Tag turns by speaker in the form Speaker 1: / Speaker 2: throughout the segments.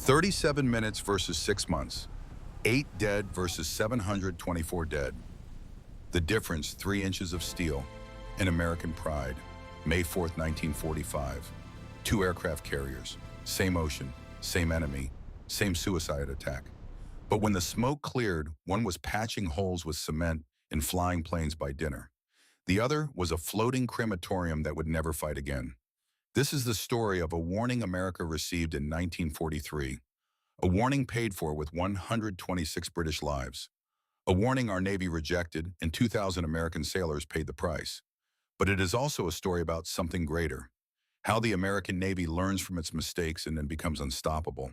Speaker 1: 37 minutes versus 6 months. 8 dead versus 724 dead. The difference, 3 inches of steel. An American pride. May 4th, 1945. 2 aircraft carriers. Same ocean, same enemy, same suicide attack. But when the smoke cleared, one was patching holes with cement in flying planes by dinner. The other was a floating crematorium that would never fight again. This is the story of a warning America received in 1943, a warning paid for with 126 British lives, a warning our Navy rejected and 2,000 American sailors paid the price. But it is also a story about something greater, how the American Navy learns from its mistakes and then becomes unstoppable.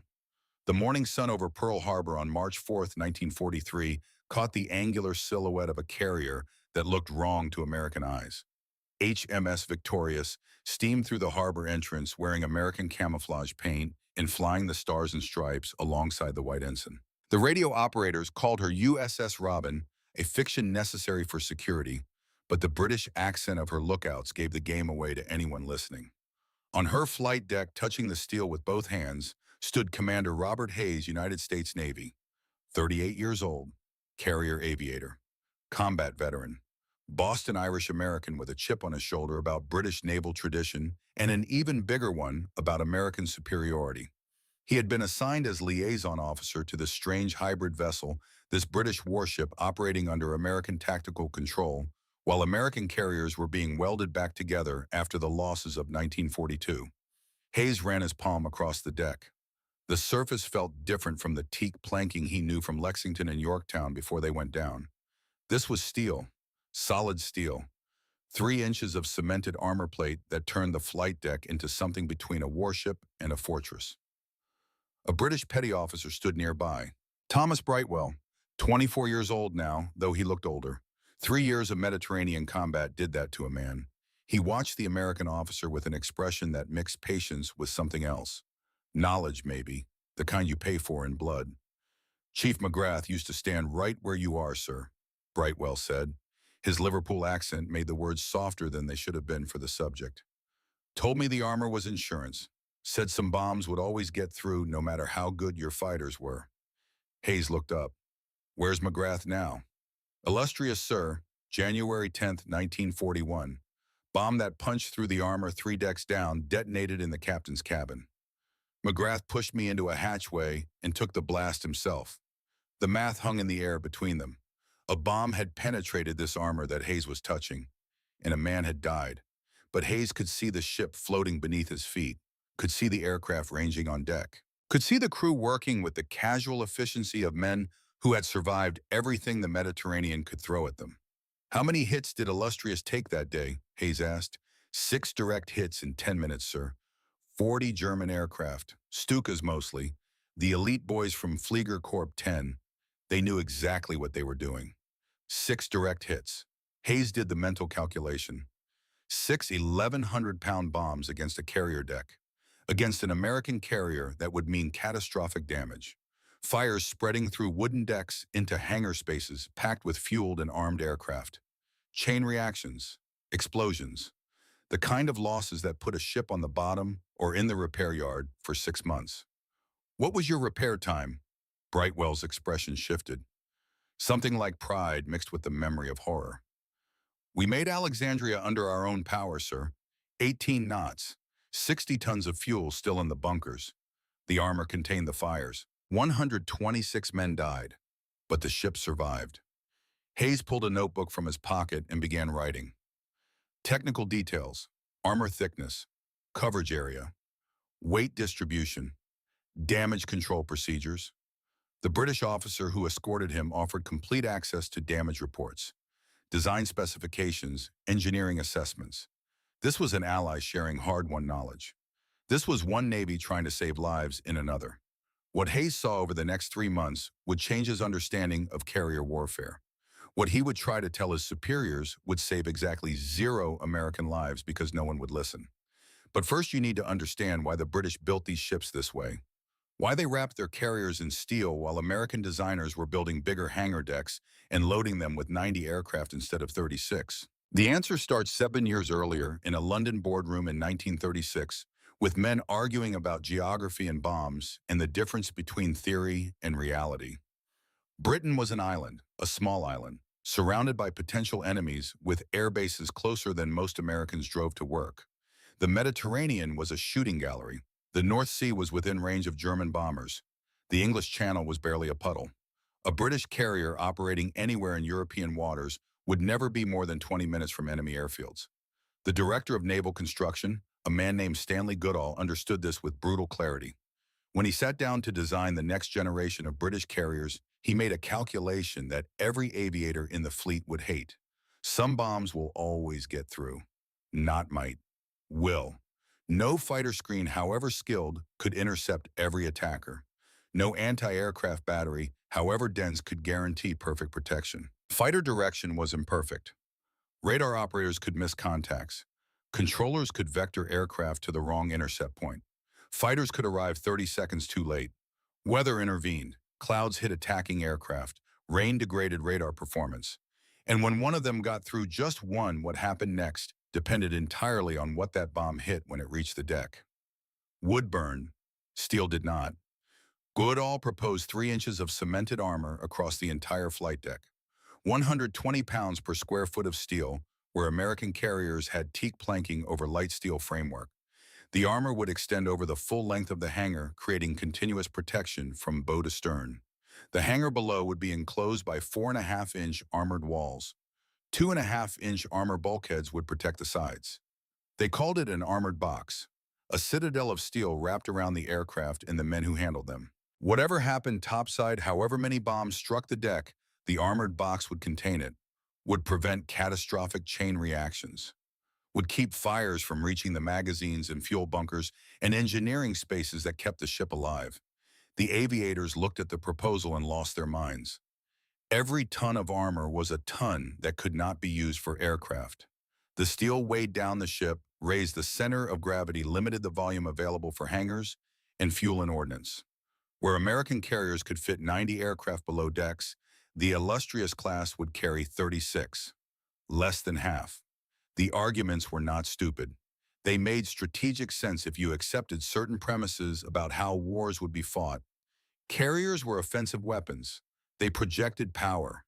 Speaker 1: The morning sun over Pearl Harbor on March 4th, 1943, caught the angular silhouette of a carrier that looked wrong to American eyes. HMS Victorious steamed through the harbor entrance wearing American camouflage paint and flying the stars and stripes alongside the white ensign. The radio operators called her USS Robin, a fiction necessary for security, but the British accent of her lookouts gave the game away to anyone listening. On her flight deck, touching the steel with both hands, stood Commander Robert Hayes, United States Navy, 38 years old, carrier aviator, combat veteran, Boston Irish American with a chip on his shoulder about British naval tradition and an even bigger one about American superiority. He had been assigned as liaison officer to this strange hybrid vessel, this British warship operating under American tactical control, while American carriers were being welded back together after the losses of 1942. Hayes ran his palm across the deck. The surface felt different from the teak planking he knew from Lexington and Yorktown before they went down. This was steel. Solid steel, 3 inches of cemented armor plate that turned the flight deck into something between a warship and a fortress. A British petty officer stood nearby. Thomas Brightwell, 24 years old now, though he looked older. 3 years of Mediterranean combat did that to a man. He watched the American officer with an expression that mixed patience with something else. Knowledge, maybe, the kind you pay for in blood. Chief McGrath used to stand right where you are, sir, Brightwell said. His Liverpool accent made the words softer than they should have been for the subject. Told me the armor was insurance. Said some bombs would always get through no matter how good your fighters were. Hayes looked up. Where's McGrath now? Illustrious sir, January 10th, 1941. Bomb that punched through the armor 3 decks down detonated in the captain's cabin. McGrath pushed me into a hatchway and took the blast himself. The math hung in the air between them. A bomb had penetrated this armor that Hayes was touching, and a man had died. But Hayes could see the ship floating beneath his feet, could see the aircraft ranging on deck, could see the crew working with the casual efficiency of men who had survived everything the Mediterranean could throw at them. How many hits did Illustrious take that day? Hayes asked. 6 direct hits in 10 minutes, sir. 40 German aircraft, Stukas mostly, the elite boys from Flieger Corps 10. They knew exactly what they were doing. 6 direct hits. Hayes did the mental calculation. 6 1,100-pound bombs against a carrier deck, against an American carrier that would mean catastrophic damage. Fires spreading through wooden decks into hangar spaces packed with fueled and armed aircraft. Chain reactions, explosions, the kind of losses that put a ship on the bottom or in the repair yard for 6 months. What was your repair time? Brightwell's expression shifted. Something like pride mixed with the memory of horror. We made Alexandria under our own power, sir. 18 knots, 60 tons of fuel still in the bunkers. The armor contained the fires. 126 men died, but the ship survived. Hayes pulled a notebook from his pocket and began writing. Technical details, armor thickness, coverage area, weight distribution, damage control procedures. The British officer who escorted him offered complete access to damage reports, design specifications, engineering assessments. This was an ally sharing hard-won knowledge. This was one Navy trying to save lives in another. What Hayes saw over the next 3 months would change his understanding of carrier warfare. What he would try to tell his superiors would save exactly 0 American lives because no one would listen. But first you need to understand why the British built these ships this way. Why they wrapped their carriers in steel while American designers were building bigger hangar decks and loading them with 90 aircraft instead of 36. The answer starts 7 years earlier in a London boardroom in 1936 with men arguing about geography and bombs and the difference between theory and reality. Britain was an island, a small island, surrounded by potential enemies with air bases closer than most Americans drove to work. The Mediterranean was a shooting gallery. The North Sea was within range of German bombers. The English Channel was barely a puddle. A British carrier operating anywhere in European waters would never be more than 20 minutes from enemy airfields. The director of naval construction, a man named Stanley Goodall, understood this with brutal clarity. When he sat down to design the next generation of British carriers, he made a calculation that every aviator in the fleet would hate. Some bombs will always get through. Not might. Will. No fighter screen, however skilled, could intercept every attacker. No anti-aircraft battery, however dense, could guarantee perfect protection. Fighter direction was imperfect. Radar operators could miss contacts. Controllers could vector aircraft to the wrong intercept point. Fighters could arrive 30 seconds too late. Weather intervened. Clouds hit attacking aircraft. Rain degraded radar performance. And when one of them got through just one, what happened next depended entirely on what that bomb hit when it reached the deck. Wood burned. Steel did not. Goodall proposed 3 inches of cemented armor across the entire flight deck. 120 pounds per square foot of steel, where American carriers had teak planking over light steel framework. The armor would extend over the full length of the hangar, creating continuous protection from bow to stern. The hangar below would be enclosed by 4.5-inch armored walls. 2.5-inch armor bulkheads would protect the sides. They called it an armored box, a citadel of steel wrapped around the aircraft and the men who handled them. Whatever happened topside, however many bombs struck the deck, the armored box would contain it, would prevent catastrophic chain reactions, would keep fires from reaching the magazines and fuel bunkers and engineering spaces that kept the ship alive. The aviators looked at the proposal and lost their minds. Every ton of armor was a ton that could not be used for aircraft. The steel weighed down the ship, raised the center of gravity, limited the volume available for hangars and fuel and ordnance. Where American carriers could fit 90 aircraft below decks, the illustrious class would carry 36. Less than half. The arguments were not stupid. They made strategic sense if you accepted certain premises about how wars would be fought. Carriers were offensive weapons. They projected power.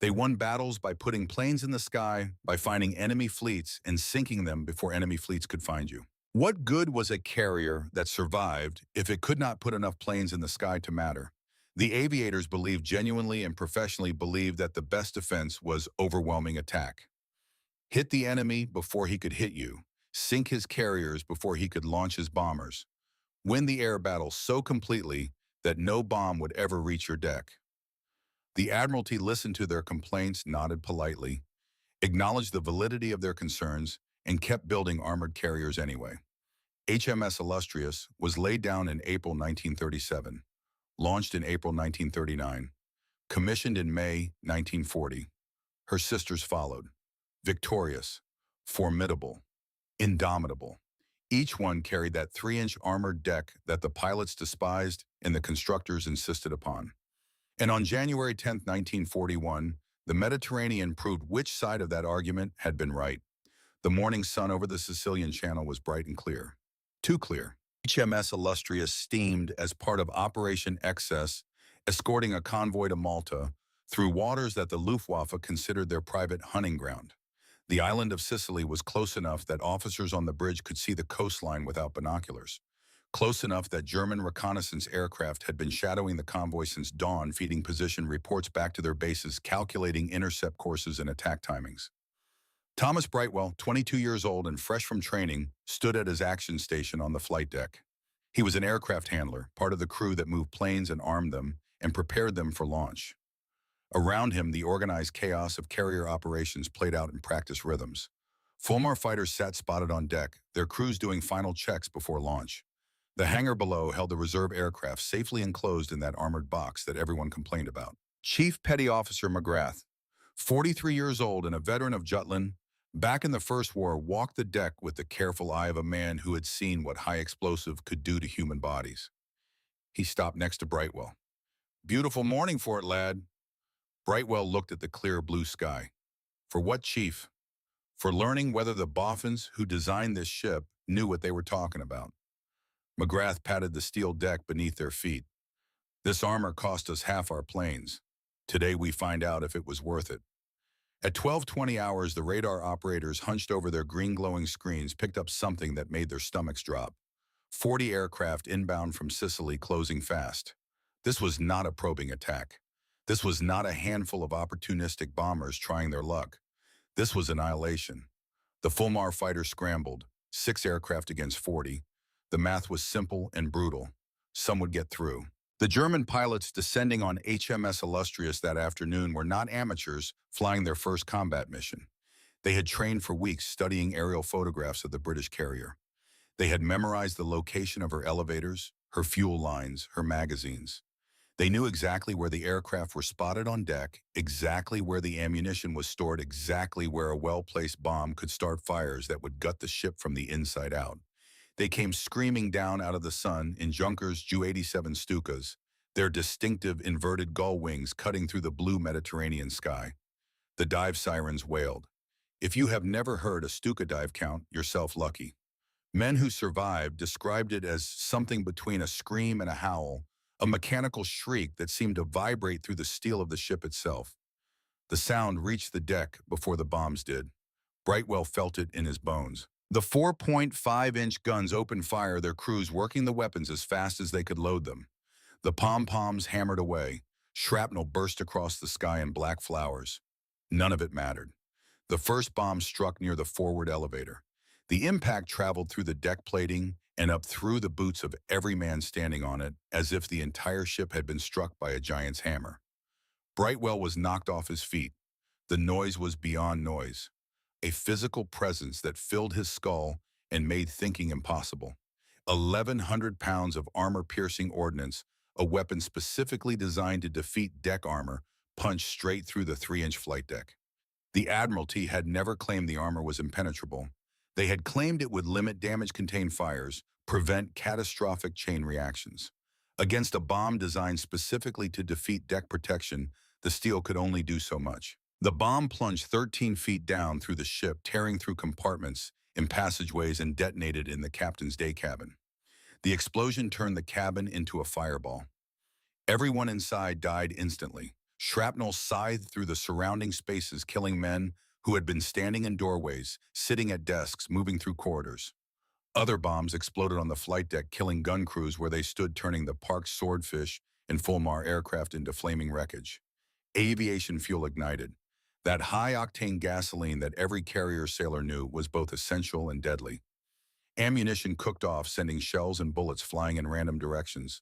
Speaker 1: They won battles by putting planes in the sky, by finding enemy fleets and sinking them before enemy fleets could find you. What good was a carrier that survived if it could not put enough planes in the sky to matter? The aviators genuinely and professionally believed that the best defense was overwhelming attack. Hit the enemy before he could hit you. Sink his carriers before he could launch his bombers. Win the air battle so completely that no bomb would ever reach your deck. The Admiralty listened to their complaints, nodded politely, acknowledged the validity of their concerns, and kept building armored carriers anyway. HMS Illustrious was laid down in April 1937, launched in April 1939, commissioned in May 1940. Her sisters followed, victorious, formidable, indomitable. Each one carried that 3-inch armored deck that the pilots despised and the constructors insisted upon. And on January 10, 1941, the Mediterranean proved which side of that argument had been right. The morning sun over the Sicilian Channel was bright and clear. Too clear. HMS Illustrious steamed as part of Operation Excess, escorting a convoy to Malta through waters that the Luftwaffe considered their private hunting ground. The island of Sicily was close enough that officers on the bridge could see the coastline without binoculars. Close enough that German reconnaissance aircraft had been shadowing the convoy since dawn, feeding position reports back to their bases, calculating intercept courses and attack timings. Thomas Brightwell, 22 years old and fresh from training, stood at his action station on the flight deck. He was an aircraft handler, part of the crew that moved planes and armed them and prepared them for launch. Around him, the organized chaos of carrier operations played out in practice rhythms. Fulmar fighters sat spotted on deck, their crews doing final checks before launch. The hangar below held the reserve aircraft safely enclosed in that armored box that everyone complained about. Chief Petty Officer McGrath, 43 years old and a veteran of Jutland, back in the First War, walked the deck with the careful eye of a man who had seen what high explosive could do to human bodies. He stopped next to Brightwell. "Beautiful morning for it, lad." Brightwell looked at the clear blue sky. "For what, Chief?" "For learning whether the boffins who designed this ship knew what they were talking about." McGrath patted the steel deck beneath their feet. This armor cost us half our planes. Today we find out if it was worth it. At 12:20 hours, the radar operators hunched over their green glowing screens picked up something that made their stomachs drop. 40 aircraft inbound from Sicily closing fast. This was not a probing attack. This was not a handful of opportunistic bombers trying their luck. This was annihilation. The Fulmar fighter scrambled, 6 aircraft against 40. The math was simple and brutal. Some would get through. The German pilots descending on HMS Illustrious that afternoon were not amateurs flying their first combat mission. They had trained for weeks studying aerial photographs of the British carrier. They had memorized the location of her elevators, her fuel lines, her magazines. They knew exactly where the aircraft were spotted on deck, exactly where the ammunition was stored, exactly where a well-placed bomb could start fires that would gut the ship from the inside out. They came screaming down out of the sun in Junkers Ju-87 Stukas, their distinctive inverted gull wings cutting through the blue Mediterranean sky. The dive sirens wailed. If you have never heard a Stuka dive count, you're self-lucky. Men who survived described it as something between a scream and a howl, a mechanical shriek that seemed to vibrate through the steel of the ship itself. The sound reached the deck before the bombs did. Brightwell felt it in his bones. The 4.5-inch guns opened fire, their crews working the weapons as fast as they could load them. The pom-poms hammered away. Shrapnel burst across the sky in black flowers. None of it mattered. The first bomb struck near the forward elevator. The impact traveled through the deck plating and up through the boots of every man standing on it, as if the entire ship had been struck by a giant's hammer. Brightwell was knocked off his feet. The noise was beyond noise. A physical presence that filled his skull and made thinking impossible. 1,100 pounds of armor-piercing ordnance, a weapon specifically designed to defeat deck armor, punched straight through the 3-inch flight deck. The Admiralty had never claimed the armor was impenetrable. They had claimed it would limit damage-contained fires, prevent catastrophic chain reactions. Against a bomb designed specifically to defeat deck protection, the steel could only do so much. The bomb plunged 13 feet down through the ship, tearing through compartments in passageways and detonated in the captain's day cabin. The explosion turned the cabin into a fireball. Everyone inside died instantly. Shrapnel scythed through the surrounding spaces, killing men who had been standing in doorways, sitting at desks, moving through corridors. Other bombs exploded on the flight deck, killing gun crews where they stood, turning the parked Swordfish and Fulmar aircraft into flaming wreckage. Aviation fuel ignited. That high-octane gasoline that every carrier sailor knew was both essential and deadly. Ammunition cooked off, sending shells and bullets flying in random directions.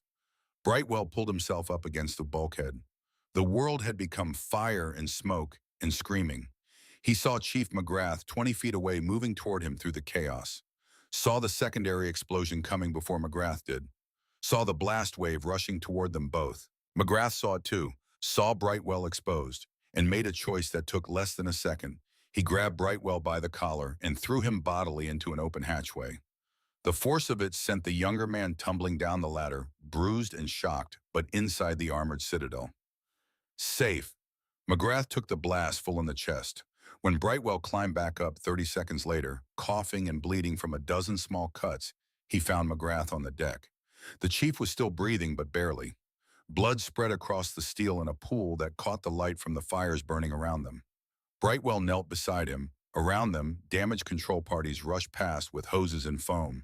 Speaker 1: Brightwell pulled himself up against the bulkhead. The world had become fire and smoke and screaming. He saw Chief McGrath 20 feet away, moving toward him through the chaos. Saw the secondary explosion coming before McGrath did. Saw the blast wave rushing toward them both. McGrath saw it too, saw Brightwell exposed, and made a choice that took less than a second. He grabbed Brightwell by the collar and threw him bodily into an open hatchway. The force of it sent the younger man tumbling down the ladder, bruised and shocked, but inside the armored citadel. Safe. McGrath took the blast full in the chest. When Brightwell climbed back up 30 seconds later, coughing and bleeding from a dozen small cuts, he found McGrath on the deck. The chief was still breathing, but barely. Blood spread across the steel in a pool that caught the light from the fires burning around them. Brightwell knelt beside him. Around them, damage control parties rushed past with hoses and foam.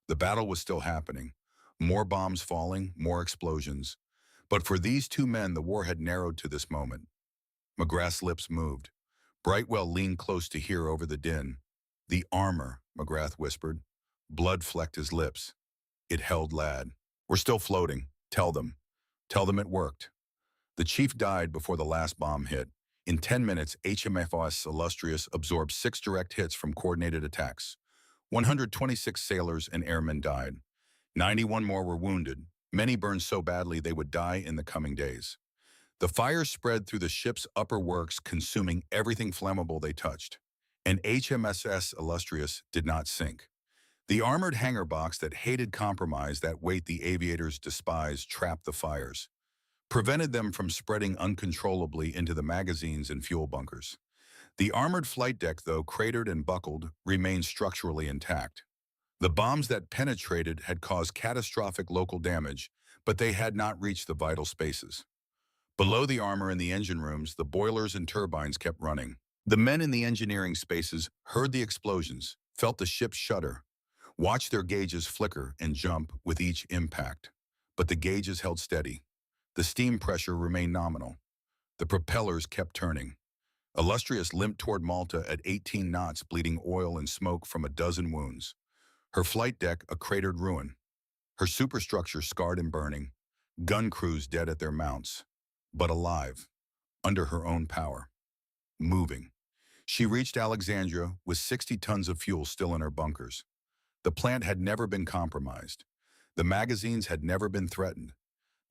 Speaker 1: The battle was still happening. More bombs falling, more explosions. But for these two men, the war had narrowed to this moment. McGrath's lips moved. Brightwell leaned close to hear over the din. "The armor," McGrath whispered. Blood flecked his lips. It held Ladd. "We're still floating. Tell them. Tell them it worked." The chief died before the last bomb hit. In 10 minutes, HMS Illustrious absorbed 6 direct hits from coordinated attacks. 126 sailors and airmen died. 91 more were wounded. Many burned so badly they would die in the coming days. The fire spread through the ship's upper works, consuming everything flammable they touched. And HMS Illustrious did not sink. The armored hangar box that hated compromise, that weight the aviators despised, trapped the fires, prevented them from spreading uncontrollably into the magazines and fuel bunkers. The armored flight deck, though cratered and buckled, remained structurally intact. The bombs that penetrated had caused catastrophic local damage, but they had not reached the vital spaces. Below the armor in the engine rooms, the boilers and turbines kept running. The men in the engineering spaces heard the explosions, felt the ship shudder, watched their gauges flicker and jump with each impact. But the gauges held steady. The steam pressure remained nominal. The propellers kept turning. Illustrious limped toward Malta at 18 knots, bleeding oil and smoke from a dozen wounds. Her flight deck a cratered ruin. Her superstructure scarred and burning. Gun crews dead at their mounts. But alive, under her own power. Moving. She reached Alexandria with 60 tons of fuel still in her bunkers. The plant had never been compromised. The magazines had never been threatened.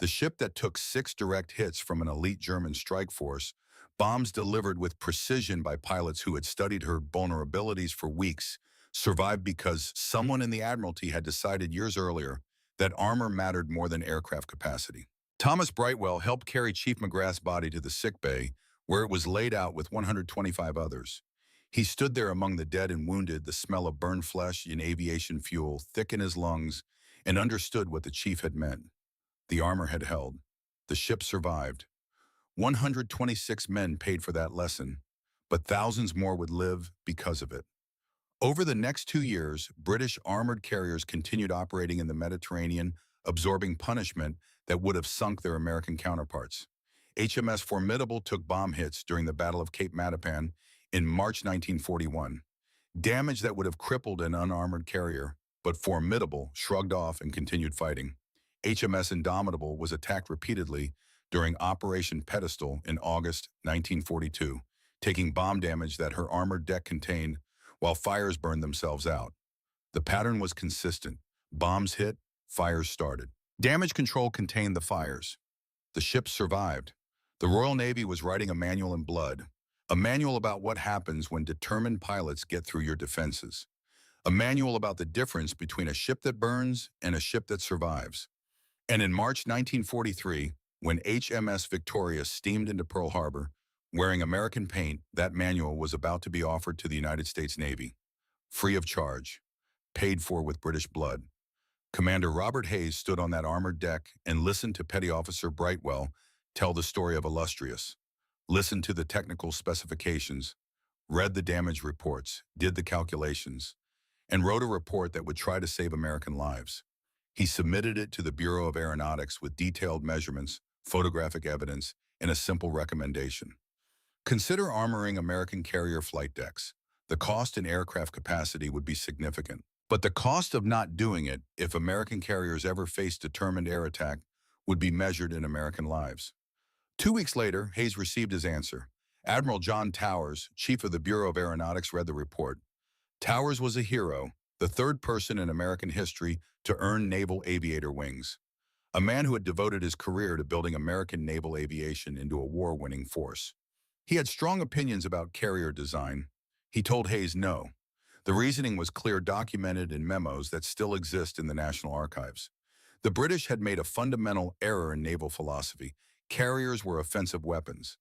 Speaker 1: The ship that took 6 direct hits from an elite German strike force, bombs delivered with precision by pilots who had studied her vulnerabilities for weeks, survived because someone in the Admiralty had decided years earlier that armor mattered more than aircraft capacity. Thomas Brightwell helped carry Chief McGrath's body to the sickbay, where it was laid out with 125 others. He stood there among the dead and wounded, the smell of burned flesh and aviation fuel thick in his lungs, and understood what the chief had meant. The armor had held. The ship survived. 126 men paid for that lesson, but thousands more would live because of it. Over the next 2 years, British armored carriers continued operating in the Mediterranean, absorbing punishment that would have sunk their American counterparts. HMS Formidable took bomb hits during the Battle of Cape Matapan in March 1941. Damage that would have crippled an unarmored carrier, but Formidable shrugged off and continued fighting. HMS Indomitable was attacked repeatedly during Operation Pedestal in August 1942, taking bomb damage that her armored deck contained while fires burned themselves out. The pattern was consistent. Bombs hit, fires started. Damage control contained the fires. The ship survived. The Royal Navy was writing a manual in blood, a manual about what happens when determined pilots get through your defenses, a manual about the difference between a ship that burns and a ship that survives. And in March 1943, when HMS Victoria steamed into Pearl Harbor, wearing American paint, that manual was about to be offered to the United States Navy, free of charge, paid for with British blood. Commander Robert Hayes stood on that armored deck and listened to Petty Officer Brightwell tell the story of Illustrious, listened to the technical specifications, read the damage reports, did the calculations, and wrote a report that would try to save American lives. He submitted it to the Bureau of Aeronautics with detailed measurements, photographic evidence, and a simple recommendation. Consider armoring American carrier flight decks. The cost in aircraft capacity would be significant, but the cost of not doing it, if American carriers ever faced determined air attack, would be measured in American lives. 2 weeks later, Hayes received his answer. Admiral John Towers, chief of the Bureau of Aeronautics, read the report. Towers was a hero, the third person in American history to earn naval aviator wings, a man who had devoted his career to building American naval aviation into a war-winning force. He had strong opinions about carrier design. He told Hayes no. The reasoning was clear, documented in memos that still exist in the National Archives. The British had made a fundamental error in naval philosophy. Carriers were offensive weapons.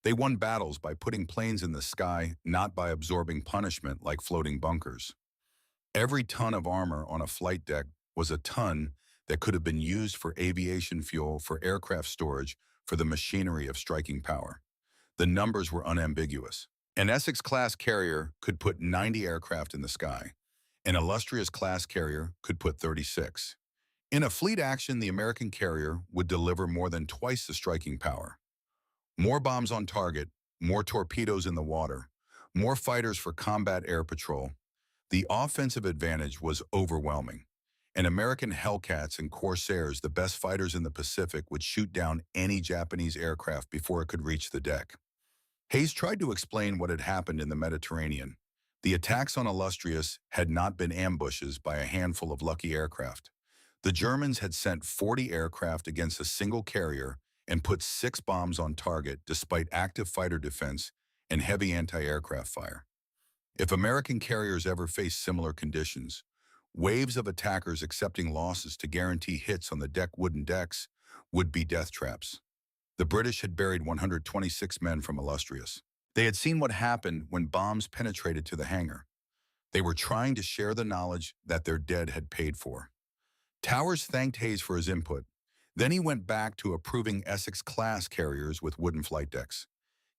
Speaker 1: They won battles by putting planes in the sky, not by absorbing punishment like floating bunkers. Every ton of armor on a flight deck was a ton that could have been used for aviation fuel, for aircraft storage, for the machinery of striking power. The numbers were unambiguous. An Essex-class carrier could put 90 aircraft in the sky. An Illustrious-class carrier could put 36. In a fleet action, the American carrier would deliver more than twice the striking power. More bombs on target, more torpedoes in the water, more fighters for combat air patrol. The offensive advantage was overwhelming. And American Hellcats and Corsairs, the best fighters in the Pacific, would shoot down any Japanese aircraft before it could reach the deck. Hayes tried to explain what had happened in the Mediterranean. The attacks on Illustrious had not been ambushes by a handful of lucky aircraft. The Germans had sent 40 aircraft against a single carrier and put 6 bombs on target despite active fighter defense and heavy anti-aircraft fire. If American carriers ever faced similar conditions, waves of attackers accepting losses to guarantee hits on the wooden decks would be death traps. The British had buried 126 men from Illustrious. They had seen what happened when bombs penetrated to the hangar. They were trying to share the knowledge that their dead had paid for. Towers thanked Hayes for his input. Then he went back to approving Essex-class carriers with wooden flight decks,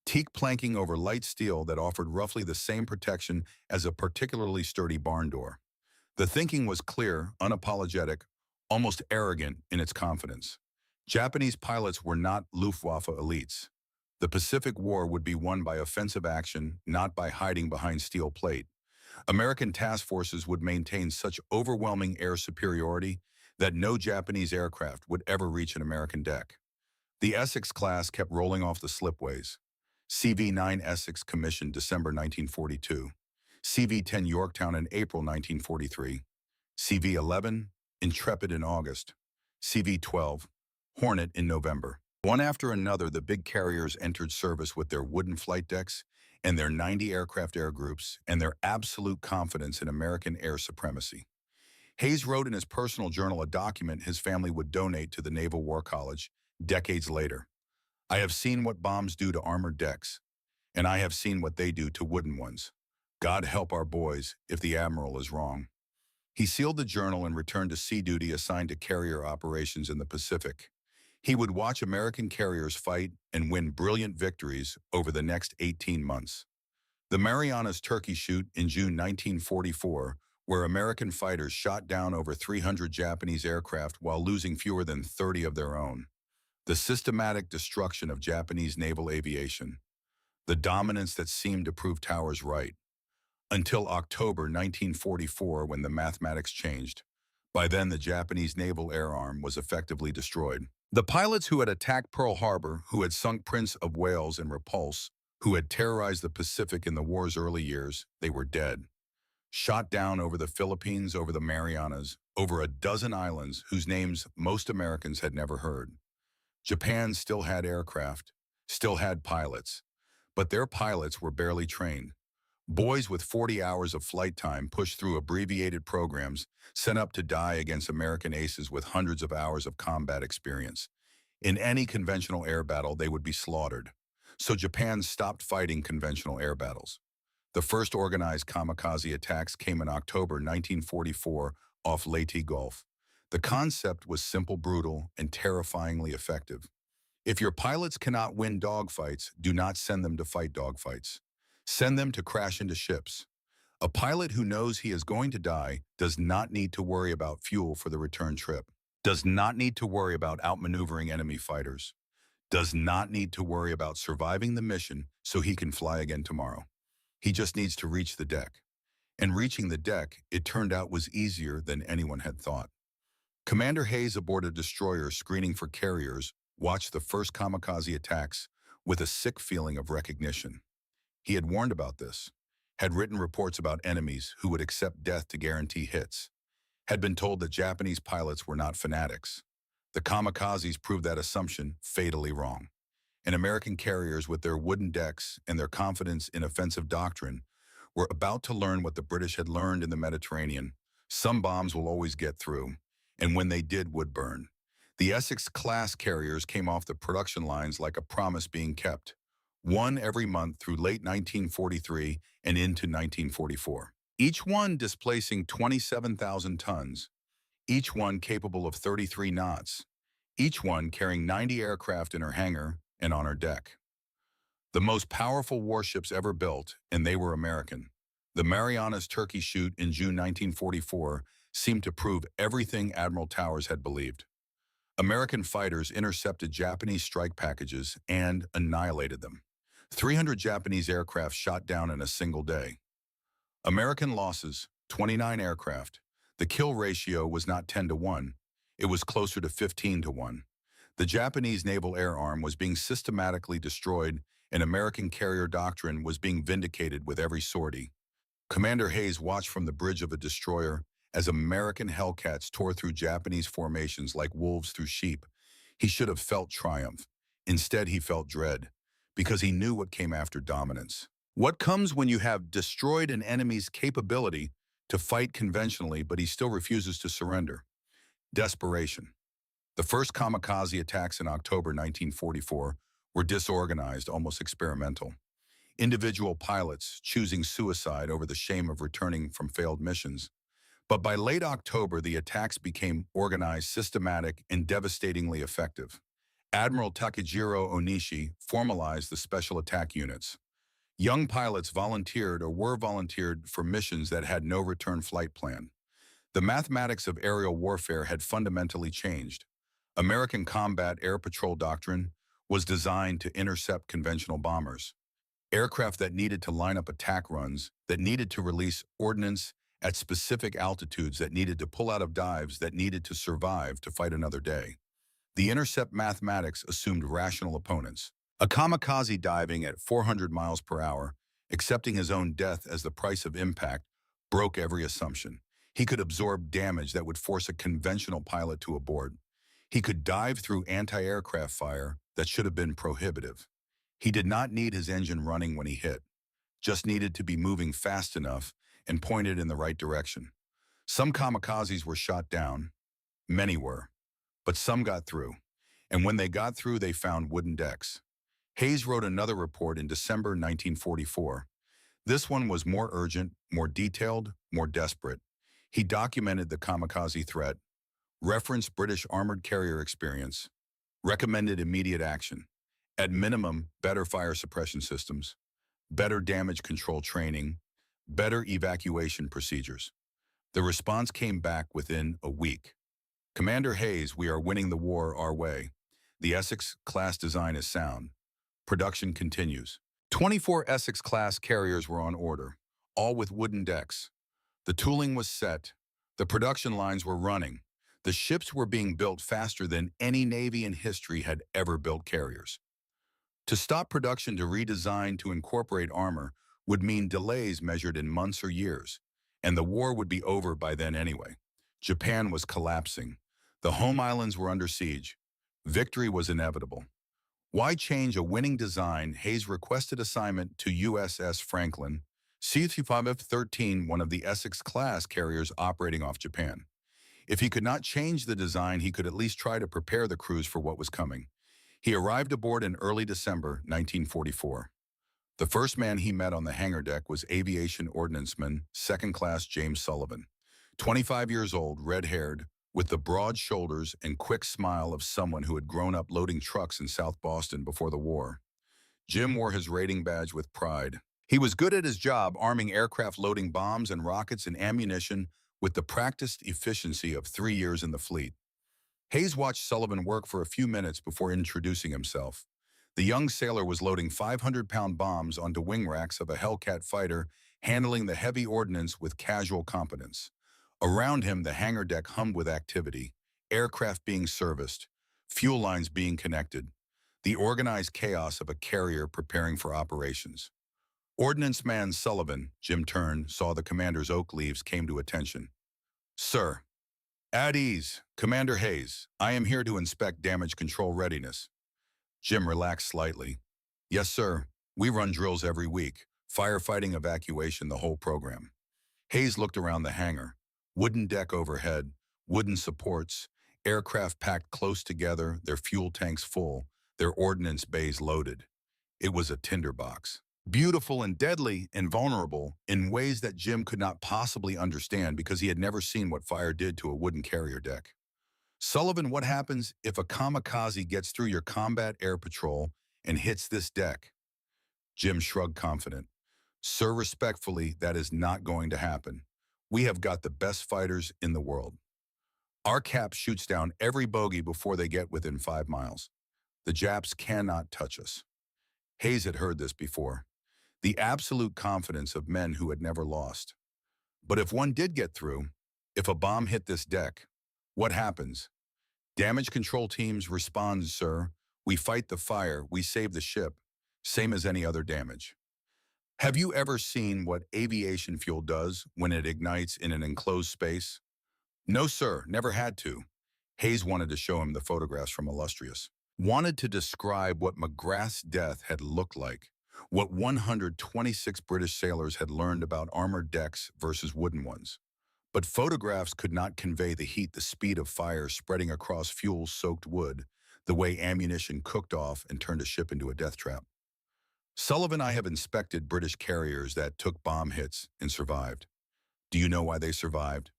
Speaker 1: teak planking over light steel that offered roughly the same protection as a particularly sturdy barn door. The thinking was clear, unapologetic, almost arrogant in its confidence. Japanese pilots were not Luftwaffe elites. The Pacific War would be won by offensive action, not by hiding behind steel plate. American task forces would maintain such overwhelming air superiority that no Japanese aircraft would ever reach an American deck. The Essex class kept rolling off the slipways. CV-9 Essex commissioned December 1942, CV-10 Yorktown in April 1943, CV-11 Intrepid in August, CV-12 Hornet in November. One after another, the big carriers entered service with their wooden flight decks and their 90 aircraft air groups and their absolute confidence in American air supremacy. Hayes wrote in his personal journal a document his family would donate to the Naval War College decades later. I have seen what bombs do to armored decks, and I have seen what they do to wooden ones. God help our boys if the admiral is wrong. He sealed the journal and returned to sea duty assigned to carrier operations in the Pacific. He would watch American carriers fight and win brilliant victories over the next 18 months. The Marianas Turkey Shoot in June 1944, where American fighters shot down over 300 Japanese aircraft while losing fewer than 30 of their own. The systematic destruction of Japanese naval aviation. The dominance that seemed to prove Towers right. Until October 1944, when the mathematics changed. By then, the Japanese naval air arm was effectively destroyed. The pilots who had attacked Pearl Harbor, who had sunk Prince of Wales and Repulse, who had terrorized the Pacific in the war's early years, they were dead. Shot down over the Philippines, over the Marianas, over a dozen islands whose names most Americans had never heard. Japan still had aircraft, still had pilots, but their pilots were barely trained. Boys with 40 hours of flight time pushed through abbreviated programs, sent up to die against American aces with hundreds of hours of combat experience. In any conventional air battle, they would be slaughtered. So Japan stopped fighting conventional air battles. The first organized kamikaze attacks came in October 1944 off Leyte Gulf. The concept was simple, brutal, and terrifyingly effective. If your pilots cannot win dogfights, do not send them to fight dogfights. Send them to crash into ships. A pilot who knows he is going to die does not need to worry about fuel for the return trip, does not need to worry about outmaneuvering enemy fighters, does not need to worry about surviving the mission so he can fly again tomorrow. He just needs to reach the deck. And reaching the deck, it turned out, was easier than anyone had thought. Commander Hayes aboard a destroyer screening for carriers watched the first kamikaze attacks with a sick feeling of recognition. He had warned about this, had written reports about enemies who would accept death to guarantee hits, had been told that Japanese pilots were not fanatics. The kamikazes proved that assumption fatally wrong. And American carriers, with their wooden decks and their confidence in offensive doctrine, were about to learn what the British had learned in the Mediterranean. Some bombs will always get through, and when they did, would burn. The Essex-class carriers came off the production lines like a promise being kept. One every month through late 1943 and into 1944. Each one displacing 27,000 tons, each one capable of 33 knots, each one carrying 90 aircraft in her hangar and on her deck. The most powerful warships ever built, and they were American. The Marianas Turkey Shoot in June 1944 seemed to prove everything Admiral Towers had believed. American fighters intercepted Japanese strike packages and annihilated them. 300 Japanese aircraft shot down in a single day. American losses, 29 aircraft. The kill ratio was not 10-1. It was closer to 15-1. The Japanese naval air arm was being systematically destroyed, and American carrier doctrine was being vindicated with every sortie. Commander Hayes watched from the bridge of a destroyer as American Hellcats tore through Japanese formations like wolves through sheep. He should have felt triumph. Instead, he felt dread, because he knew what came after dominance. What comes when you have destroyed an enemy's capability to fight conventionally, but he still refuses to surrender? Desperation. The first kamikaze attacks in October 1944 were disorganized, almost experimental. individual pilots choosing suicide over the shame of returning from failed missions. But by late October, the attacks became organized, systematic, and devastatingly effective. Admiral Takejiro Onishi formalized the special attack units. Young pilots volunteered or were volunteered for missions that had no return flight plan. The mathematics of aerial warfare had fundamentally changed. American combat air patrol doctrine was designed to intercept conventional bombers. Aircraft that needed to line up attack runs, that needed to release ordnance at specific altitudes, that needed to pull out of dives, that needed to survive to fight another day. The intercept mathematics assumed rational opponents. A kamikaze diving at 400 miles per hour, accepting his own death as the price of impact, broke every assumption. He could absorb damage that would force a conventional pilot to abort. He could dive through anti-aircraft fire that should have been prohibitive. He did not need his engine running when he hit, just needed to be moving fast enough and pointed in the right direction. Some kamikazes were shot down, many were, but some got through. And when they got through, they found wooden decks. Hayes wrote another report in December 1944. This one was more urgent, more detailed, more desperate. He documented the kamikaze threat, referenced British armored carrier experience, recommended immediate action. At minimum, better fire suppression systems, better damage control training, better evacuation procedures. The response came back within a week. Commander Hayes, we are winning the war our way. The Essex-class design is sound. Production continues. 24 Essex-class carriers were on order, all with wooden decks. The tooling was set. The production lines were running. The ships were being built faster than any Navy in history had ever built carriers. To stop production, to redesign, to incorporate armor would mean delays measured in months or years, and the war would be over by then anyway. Japan was collapsing. The home islands were under siege. Victory was inevitable. Why change a winning design? Hayes requested assignment to USS Franklin, C-5F-13, one of the Essex-class carriers operating off Japan. If he could not change the design, he could at least try to prepare the crews for what was coming. He arrived aboard in early December 1944. The first man he met on the hangar deck was aviation ordnanceman, second class James Sullivan. 25 years old, red-haired, with the broad shoulders and quick smile of someone who had grown up loading trucks in South Boston before the war. Jim wore his rating badge with pride. He was good at his job, arming aircraft, loading bombs and rockets and ammunition with the practiced efficiency of 3 years in the fleet. Hayes watched Sullivan work for a few minutes before introducing himself. The young sailor was loading 500-pound bombs onto wing racks of a Hellcat fighter, handling the heavy ordnance with casual competence. Around him, the hangar deck hummed with activity, aircraft being serviced, fuel lines being connected, the organized chaos of a carrier preparing for operations. Ordnance man Sullivan, Jim turned, saw the commander's oak leaves, came to attention. "Sir." "At ease, Commander Hayes. I am here to inspect damage control readiness." Jim relaxed slightly. "Yes, sir. We run drills every week. Firefighting, evacuation, the whole program." Hayes looked around the hangar. Wooden deck overhead, wooden supports, aircraft packed close together, their fuel tanks full, their ordnance bays loaded. It was a tinderbox. Beautiful and deadly and vulnerable in ways that Jim could not possibly understand because he had never seen what fire did to a wooden carrier deck. "Sullivan, what happens if a kamikaze gets through your combat air patrol and hits this deck?" Jim shrugged, confident. "Sir, respectfully, that is not going to happen. We have got the best fighters in the world. Our cap shoots down every bogey before they get within 5 miles. The Japs cannot touch us." Hayes had heard this before. The absolute confidence of men who had never lost. But if one did get through, if a bomb hit this deck, what happens? "Damage control teams respond, sir. We fight the fire, we save the ship, same as any other damage." Have you ever seen what aviation fuel does when it ignites in an enclosed space? No, sir, never had to. Hayes wanted to show him the photographs from Illustrious. Wanted to describe what McGrath's death had looked like, what 126 British sailors had learned about armored decks versus wooden ones. But photographs could not convey the heat, the speed of fire spreading across fuel-soaked wood, the way ammunition cooked off and turned a ship into a death trap. Sullivan, I have inspected British carriers that took bomb hits and survived. Do you know why they survived?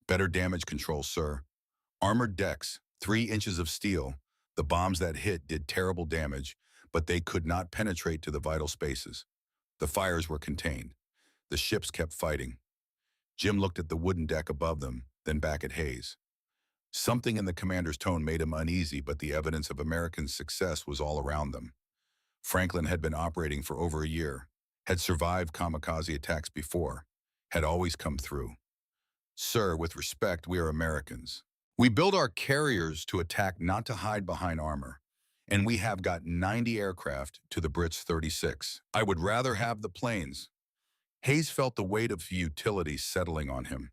Speaker 1: Better damage control, sir. Armored decks, 3 inches of steel. The bombs that hit did terrible damage, but they could not penetrate to the vital spaces. The fires were contained. The ships kept fighting. Jim looked at the wooden deck above them, then back at Hayes. Something in the commander's tone made him uneasy, but the evidence of American success was all around them. Franklin had been operating for over a year, had survived kamikaze attacks before, had always come through. Sir, with respect, we are Americans. We build our carriers to attack, not to hide behind armor. And we have got 90 aircraft to the Brits' 36. I would rather have the planes. Hayes felt the weight of futility settling on him.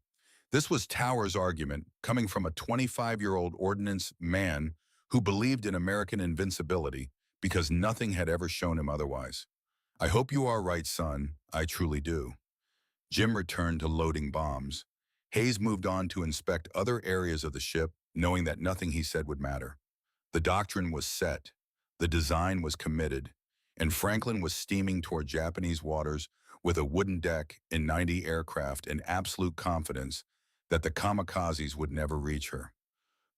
Speaker 1: This was Tower's argument, coming from a 25-year-old ordnance man who believed in American invincibility because nothing had ever shown him otherwise. I hope you are right, son. I truly do. Jim returned to loading bombs. Hayes moved on to inspect other areas of the ship, knowing that nothing he said would matter. The doctrine was set, the design was committed, and Franklin was steaming toward Japanese waters with a wooden deck and 90 aircraft in absolute confidence that the kamikazes would never reach her.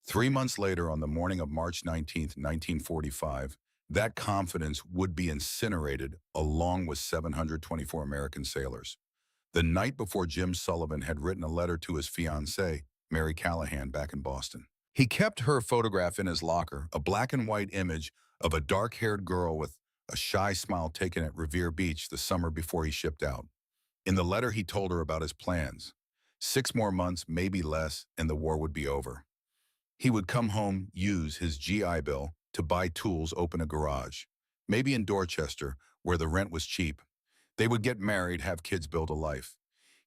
Speaker 1: 3 months later, on the morning of March 19, 1945, that confidence would be incinerated along with 724 American sailors. The night before, Jim Sullivan had written a letter to his fiancée, Mary Callahan, back in Boston. He kept her photograph in his locker, a black and white image of a dark-haired girl with a shy smile taken at Revere Beach the summer before he shipped out. In the letter, he told her about his plans. 6 more months, maybe less, and the war would be over. He would come home, use his GI Bill to buy tools, open a garage, maybe in Dorchester, where the rent was cheap. They would get married, have kids, build a life.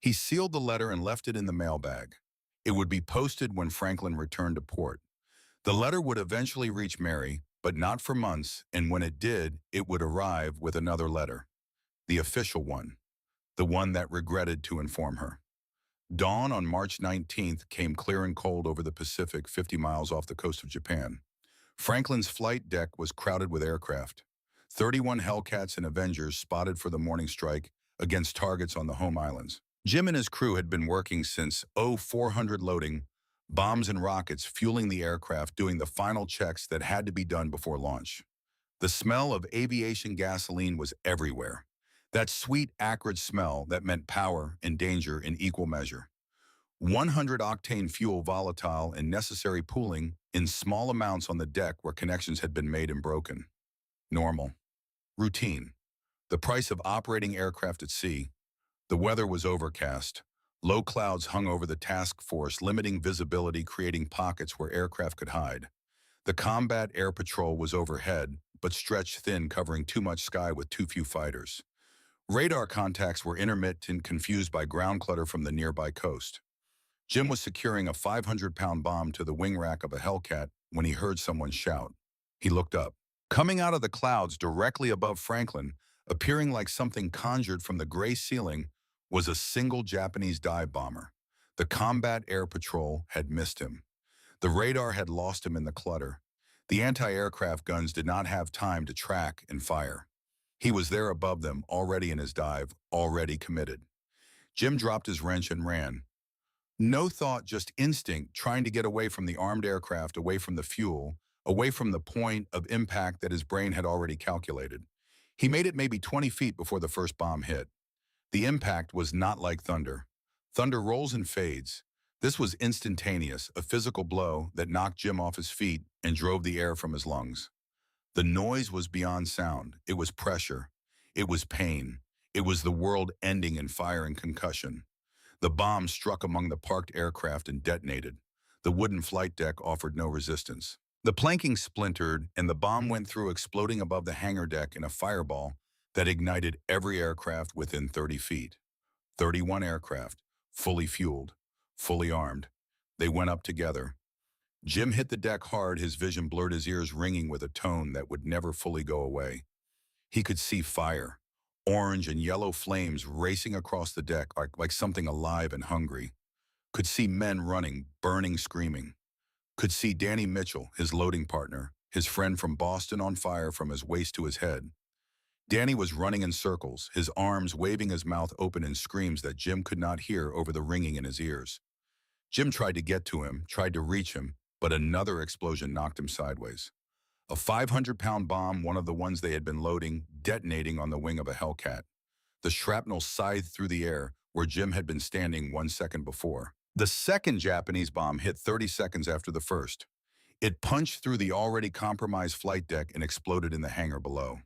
Speaker 1: He sealed the letter and left it in the mailbag. It would be posted when Franklin returned to port. The letter would eventually reach Mary, but not for months, and when it did, it would arrive with another letter. The official one. The one that regretted to inform her. Dawn on March 19th came clear and cold over the Pacific, 50 miles off the coast of Japan. Franklin's flight deck was crowded with aircraft. 31 Hellcats and Avengers spotted for the morning strike against targets on the home islands. Jim and his crew had been working since 0400 loading, bombs and rockets fueling the aircraft, doing the final checks that had to be done before launch. The smell of aviation gasoline was everywhere. That sweet, acrid smell that meant power and danger in equal measure. 100-octane fuel, volatile and necessary pooling in small amounts on the deck where connections had been made and broken. Normal. Routine. The price of operating aircraft at sea. The weather was overcast. Low clouds hung over the task force, limiting visibility, creating pockets where aircraft could hide. The combat air patrol was overhead, but stretched thin, covering too much sky with too few fighters. Radar contacts were intermittent, confused by ground clutter from the nearby coast. Jim was securing a 500-pound bomb to the wing rack of a Hellcat when he heard someone shout. He looked up. Coming out of the clouds directly above Franklin, appearing like something conjured from the gray ceiling, was a single Japanese dive bomber. The combat air patrol had missed him. The radar had lost him in the clutter. The anti-aircraft guns did not have time to track and fire. He was there above them, already in his dive, already committed. Jim dropped his wrench and ran. No thought, just instinct, trying to get away from the armed aircraft, away from the fuel, away from the point of impact that his brain had already calculated. He made it maybe 20 feet before the first bomb hit. The impact was not like thunder. Thunder rolls and fades. This was instantaneous, a physical blow that knocked Jim off his feet and drove the air from his lungs. The noise was beyond sound. It was pressure. It was pain. It was the world ending in fire and concussion. The bomb struck among the parked aircraft and detonated. The wooden flight deck offered no resistance. The planking splintered, and the bomb went through, exploding above the hangar deck in a fireball that ignited every aircraft within 30 feet. 31 aircraft, fully fueled, fully armed. They went up together. Jim hit the deck hard, his vision blurred, his ears ringing with a tone that would never fully go away. He could see fire, orange and yellow flames racing across the deck like something alive and hungry. Could see men running, burning, screaming. Could see Danny Mitchell, his loading partner, his friend from Boston, on fire from his waist to his head. Danny was running in circles, his arms waving, his mouth open in screams that Jim could not hear over the ringing in his ears. Jim tried to get to him, tried to reach him, but another explosion knocked him sideways. A 500-pound bomb, one of the ones they had been loading, detonating on the wing of a Hellcat. The shrapnel scythed through the air where Jim had been standing 1 second before. The second Japanese bomb hit 30 seconds after the first. It punched through the already compromised flight deck and exploded in the hangar below.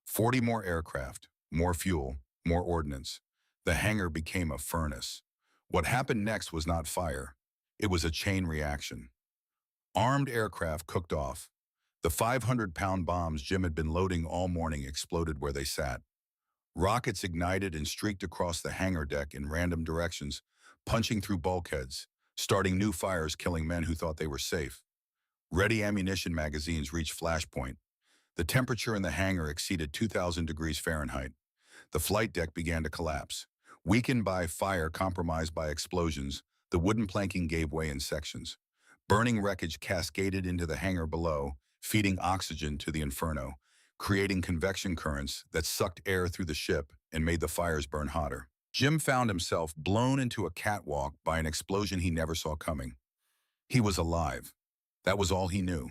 Speaker 1: 40 more aircraft, more fuel, more ordnance. The hangar became a furnace. What happened next was not fire. It was a chain reaction. Armed aircraft cooked off. The 500-pound bombs Jim had been loading all morning exploded where they sat. Rockets ignited and streaked across the hangar deck in random directions, punching through bulkheads, starting new fires, killing men who thought they were safe. Ready ammunition magazines reached flashpoint. The temperature in the hangar exceeded 2,000 degrees Fahrenheit. The flight deck began to collapse. Weakened by fire, compromised by explosions, the wooden planking gave way in sections. Burning wreckage cascaded into the hangar below, feeding oxygen to the inferno, creating convection currents that sucked air through the ship and made the fires burn hotter. Jim found himself blown into a catwalk by an explosion he never saw coming. He was alive. That was all he knew.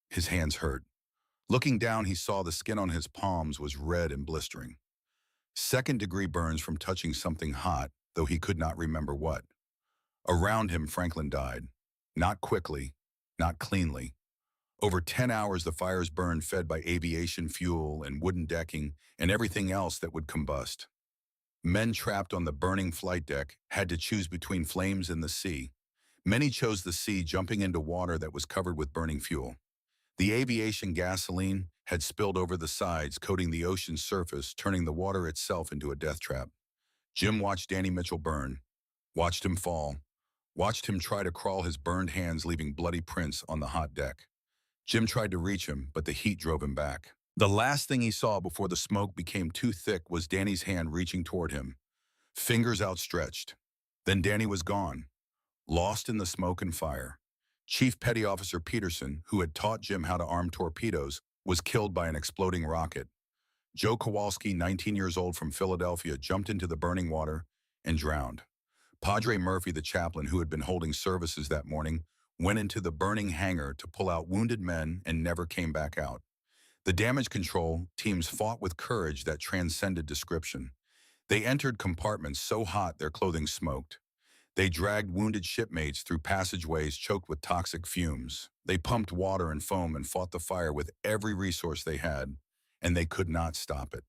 Speaker 1: His hands hurt. Looking down, he saw the skin on his palms was red and blistering. Second-degree burns from touching something hot, though he could not remember what. Around him, Franklin died. Not quickly, not cleanly. Over 10 hours, the fires burned, fed by aviation fuel and wooden decking and everything else that would combust. Men trapped on the burning flight deck had to choose between flames and the sea. Many chose the sea, jumping into water that was covered with burning fuel. The aviation gasoline had spilled over the sides, coating the ocean's surface, turning the water itself into a death trap. Jim watched Danny Mitchell burn, watched him fall, watched him try to crawl, his burned hands leaving bloody prints on the hot deck. Jim tried to reach him, but the heat drove him back. The last thing he saw before the smoke became too thick was Danny's hand reaching toward him, fingers outstretched. Then Danny was gone, lost in the smoke and fire. Chief Petty Officer Peterson, who had taught Jim how to arm torpedoes, was killed by an exploding rocket. Joe Kowalski, 19 years old from Philadelphia, jumped into the burning water and drowned. Padre Murphy, the chaplain who had been holding services that morning, went into the burning hangar to pull out wounded men and never came back out. The damage control teams fought with courage that transcended description. They entered compartments so hot their clothing smoked. They dragged wounded shipmates through passageways choked with toxic fumes. They pumped water and foam and fought the fire with every resource they had, and they could not stop it.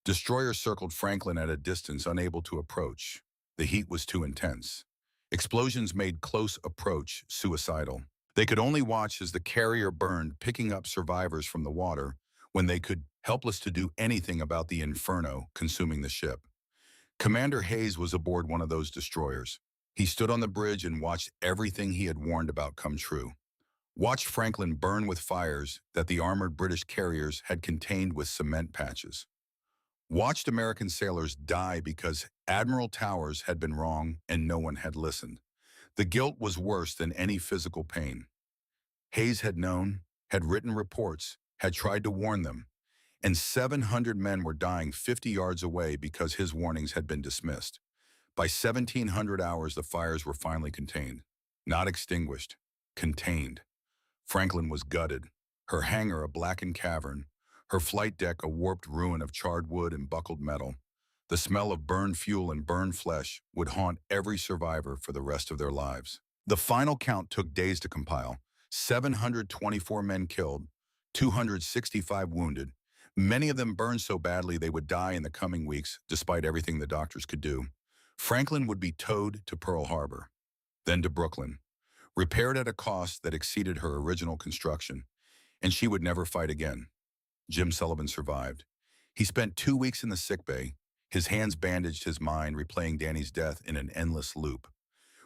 Speaker 1: Destroyers circled Franklin at a distance, unable to approach. The heat was too intense. Explosions made close approach suicidal. They could only watch as the carrier burned, picking up survivors from the water, when they could, helpless to do anything about the inferno consuming the ship. Commander Hayes was aboard one of those destroyers. He stood on the bridge and watched everything he had warned about come true. Watched Franklin burn with fires that the armored British carriers had contained with cement patches. Watched American sailors die because Admiral Towers had been wrong and no one had listened. The guilt was worse than any physical pain. Hayes had known, had written reports, had tried to warn them, and 700 men were dying 50 yards away because his warnings had been dismissed. By 1700 hours, the fires were finally contained. Not extinguished, contained. Franklin was gutted, her hangar a blackened cavern, her flight deck a warped ruin of charred wood and buckled metal. The smell of burned fuel and burned flesh would haunt every survivor for the rest of their lives. The final count took days to compile. 724 men killed, 265 wounded. Many of them burned so badly they would die in the coming weeks, despite everything the doctors could do. Franklin would be towed to Pearl Harbor, then to Brooklyn, repaired at a cost that exceeded her original construction, and she would never fight again. Jim Sullivan survived. He spent 2 weeks in the sickbay, his hands bandaged, his mind replaying Danny's death in an endless loop.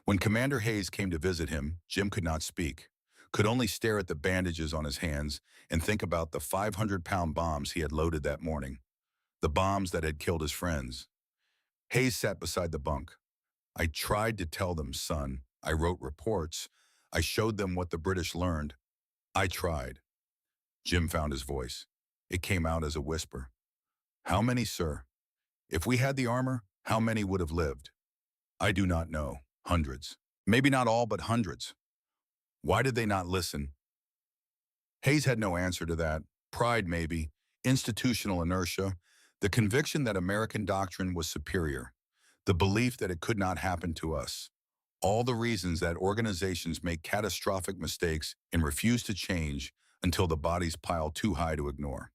Speaker 1: When Commander Hayes came to visit him, Jim could not speak, could only stare at the bandages on his hands and think about the 500-pound bombs he had loaded that morning, the bombs that had killed his friends. Hayes sat beside the bunk. I tried to tell them, son. I wrote reports. I showed them what the British learned. I tried. Jim found his voice. It came out as a whisper. How many, sir? If we had the armor, how many would have lived? I do not know. Hundreds. Maybe not all, but hundreds. Why did they not listen? Hayes had no answer to that. Pride, maybe. Institutional inertia. The conviction that American doctrine was superior. The belief that it could not happen to us. All the reasons that organizations make catastrophic mistakes and refuse to change until the bodies pile too high to ignore.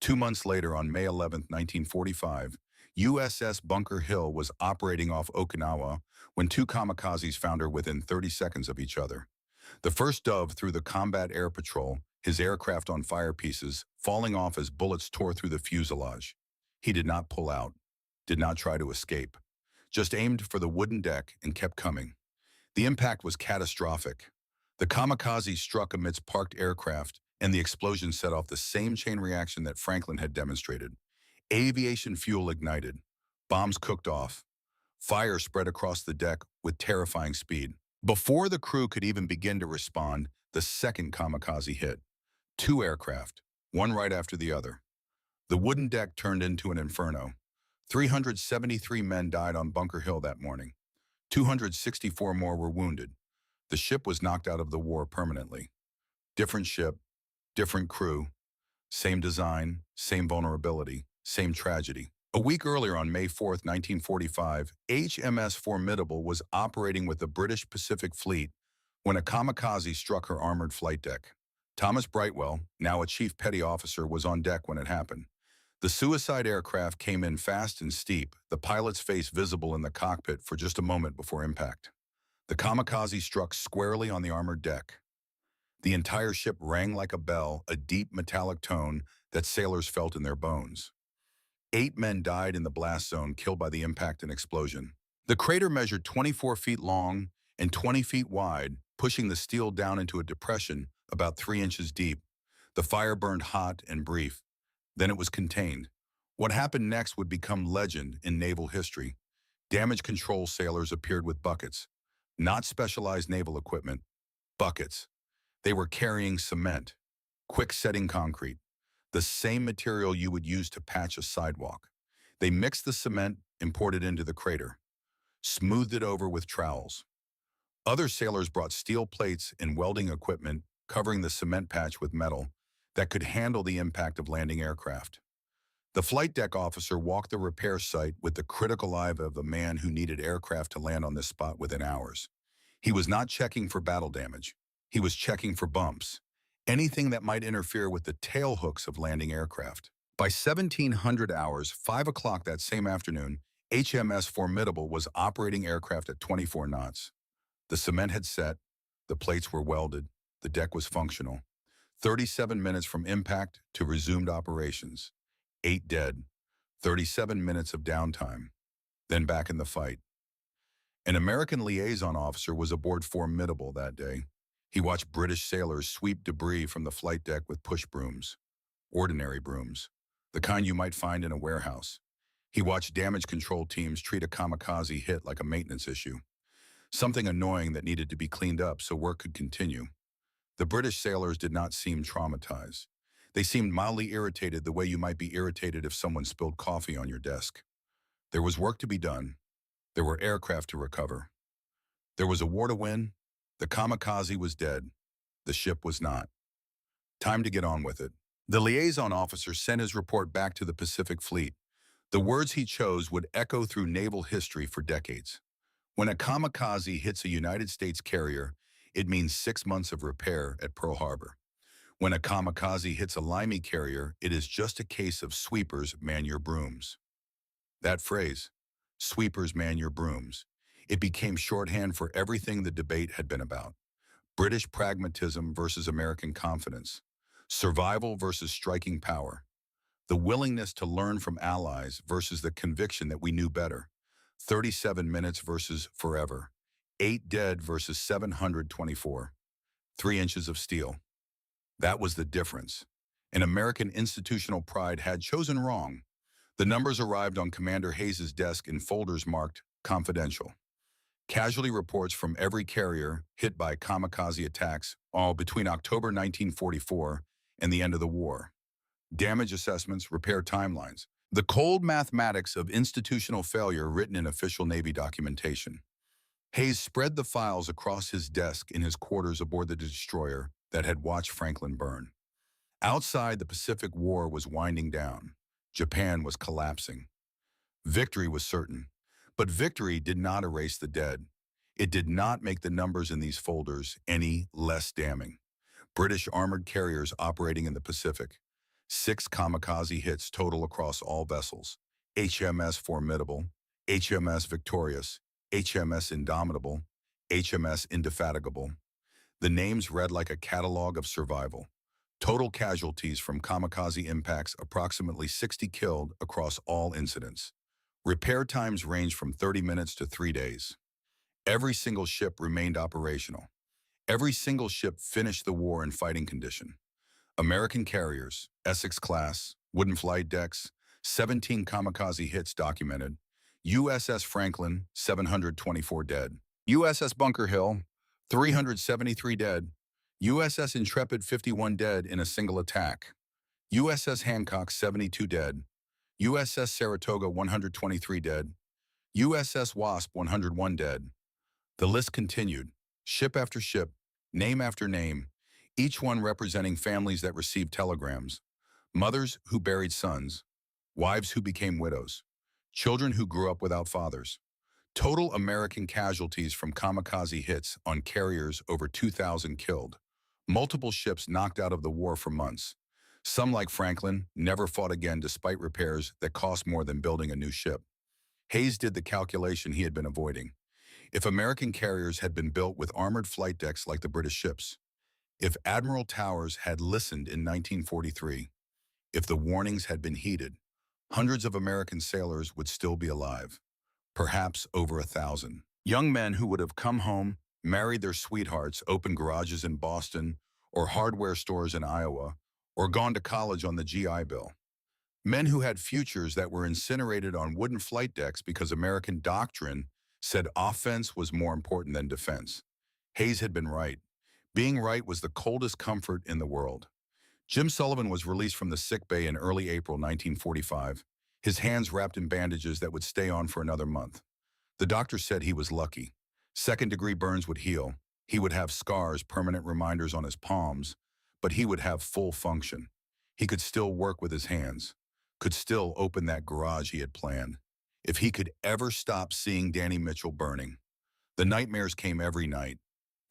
Speaker 1: 2 months later, on May 11, 1945, USS Bunker Hill was operating off Okinawa when two kamikazes found her within 30 seconds of each other. The first dove through the combat air patrol, his aircraft on fire pieces, falling off as bullets tore through the fuselage. He did not pull out, did not try to escape, just aimed for the wooden deck and kept coming. The impact was catastrophic. The kamikaze struck amidst parked aircraft, and the explosion set off the same chain reaction that Franklin had demonstrated. Aviation fuel ignited. Bombs cooked off. Fire spread across the deck with terrifying speed. Before the crew could even begin to respond, the second kamikaze hit. Two aircraft, one right after the other. The wooden deck turned into an inferno. 373 men died on Bunker Hill that morning. 264 more were wounded. The ship was knocked out of the war permanently. Different ship, different crew, same design, same vulnerability, same tragedy. A week earlier, on May 4, 1945, HMS Formidable was operating with the British Pacific Fleet when a kamikaze struck her armored flight deck. Thomas Brightwell, now a chief petty officer, was on deck when it happened. The suicide aircraft came in fast and steep, the pilot's face visible in the cockpit for just a moment before impact. The kamikaze struck squarely on the armored deck. The entire ship rang like a bell, a deep metallic tone that sailors felt in their bones. 8 men died in the blast zone, killed by the impact and explosion. The crater measured 24 feet long and 20 feet wide, pushing the steel down into a depression about 3 inches deep. The fire burned hot and brief. Then it was contained. What happened next would become legend in naval history. Damage control sailors appeared with buckets. Not specialized naval equipment. Buckets. They were carrying cement, quick-setting concrete, the same material you would use to patch a sidewalk. They mixed the cement and poured it into the crater, smoothed it over with trowels. Other sailors brought steel plates and welding equipment, covering the cement patch with metal that could handle the impact of landing aircraft. The flight deck officer walked the repair site with the critical eye of a man who needed aircraft to land on this spot within hours. He was not checking for battle damage. He was checking for bumps, anything that might interfere with the tail hooks of landing aircraft. By 1700 hours, 5 o'clock that same afternoon, HMS Formidable was operating aircraft at 24 knots. The cement had set, the plates were welded, the deck was functional. 37 minutes from impact to resumed operations. 8 dead, 37 minutes of downtime, then back in the fight. An American liaison officer was aboard Formidable that day. He watched British sailors sweep debris from the flight deck with push brooms, ordinary brooms, the kind you might find in a warehouse. He watched damage control teams treat a kamikaze hit like a maintenance issue, something annoying that needed to be cleaned up so work could continue. The British sailors did not seem traumatized. They seemed mildly irritated, the way you might be irritated if someone spilled coffee on your desk. There was work to be done. There were aircraft to recover. There was a war to win. The kamikaze was dead. The ship was not. Time to get on with it. The liaison officer sent his report back to the Pacific Fleet. The words he chose would echo through naval history for decades. When a kamikaze hits a United States carrier, it means 6 months of repair at Pearl Harbor. When a kamikaze hits a Limey carrier, it is just a case of sweepers man your brooms. That phrase, sweepers man your brooms, it became shorthand for everything the debate had been about. British pragmatism versus American confidence. Survival versus striking power. The willingness to learn from allies versus the conviction that we knew better. 37 minutes versus forever. 8 dead versus 724. 3 inches of steel. That was the difference. And American institutional pride had chosen wrong. The numbers arrived on Commander Hayes's desk in folders marked confidential. Casualty reports from every carrier hit by kamikaze attacks, all between October 1944 and the end of the war. Damage assessments, repair timelines. The cold mathematics of institutional failure written in official Navy documentation. Hayes spread the files across his desk in his quarters aboard the destroyer that had watched Franklin burn. Outside, the Pacific War was winding down. Japan was collapsing. Victory was certain. But victory did not erase the dead. It did not make the numbers in these folders any less damning. British armored carriers operating in the Pacific. 6 kamikaze hits total across all vessels. HMS Formidable, HMS Victorious, HMS Indomitable, HMS Indefatigable. The names read like a catalog of survival. Total casualties from kamikaze impacts approximately 60 killed across all incidents. Repair times ranged from 30 minutes to 3 days. Every single ship remained operational. Every single ship finished the war in fighting condition. American carriers, Essex class, wooden flight decks, 17 kamikaze hits documented. USS Franklin, 724 dead. USS Bunker Hill, 373 dead. USS Intrepid, 51 dead in a single attack. USS Hancock, 72 dead. USS Saratoga, 123 dead. USS Wasp, 101 dead. The list continued, ship after ship, name after name, each one representing families that received telegrams, mothers who buried sons, wives who became widows, children who grew up without fathers. Total American casualties from kamikaze hits on carriers over 2,000 killed. Multiple ships knocked out of the war for months. Some, like Franklin, never fought again despite repairs that cost more than building a new ship. Hayes did the calculation he had been avoiding. If American carriers had been built with armored flight decks like the British ships, if Admiral Towers had listened in 1943, if the warnings had been heeded, hundreds of American sailors would still be alive, perhaps over 1,000. Young men who would have come home, married their sweethearts, opened garages in Boston or hardware stores in Iowa, or gone to college on the GI Bill. Men who had futures that were incinerated on wooden flight decks because American doctrine said offense was more important than defense. Hayes had been right. Being right was the coldest comfort in the world. Jim Sullivan was released from the sick bay in early April 1945, his hands wrapped in bandages that would stay on for another month. The doctor said he was lucky. Second-degree burns would heal. He would have scars, permanent reminders on his palms, but he would have full function. He could still work with his hands, could still open that garage he had planned. If he could ever stop seeing Danny Mitchell burning. The nightmares came every night,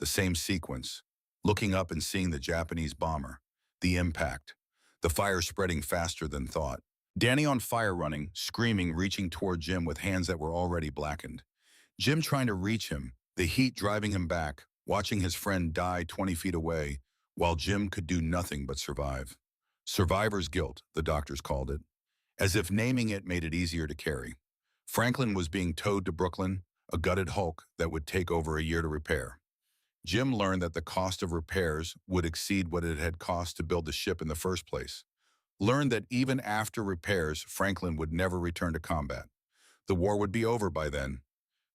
Speaker 1: the same sequence, looking up and seeing the Japanese bomber, the impact, the fire spreading faster than thought. Danny on fire running, screaming, reaching toward Jim with hands that were already blackened. Jim trying to reach him, the heat driving him back, watching his friend die 20 feet away, while Jim could do nothing but survive. Survivor's guilt, the doctors called it, as if naming it made it easier to carry. Franklin was being towed to Brooklyn, a gutted hulk that would take over a year to repair. Jim learned that the cost of repairs would exceed what it had cost to build the ship in the first place. Learned that even after repairs, Franklin would never return to combat. The war would be over by then.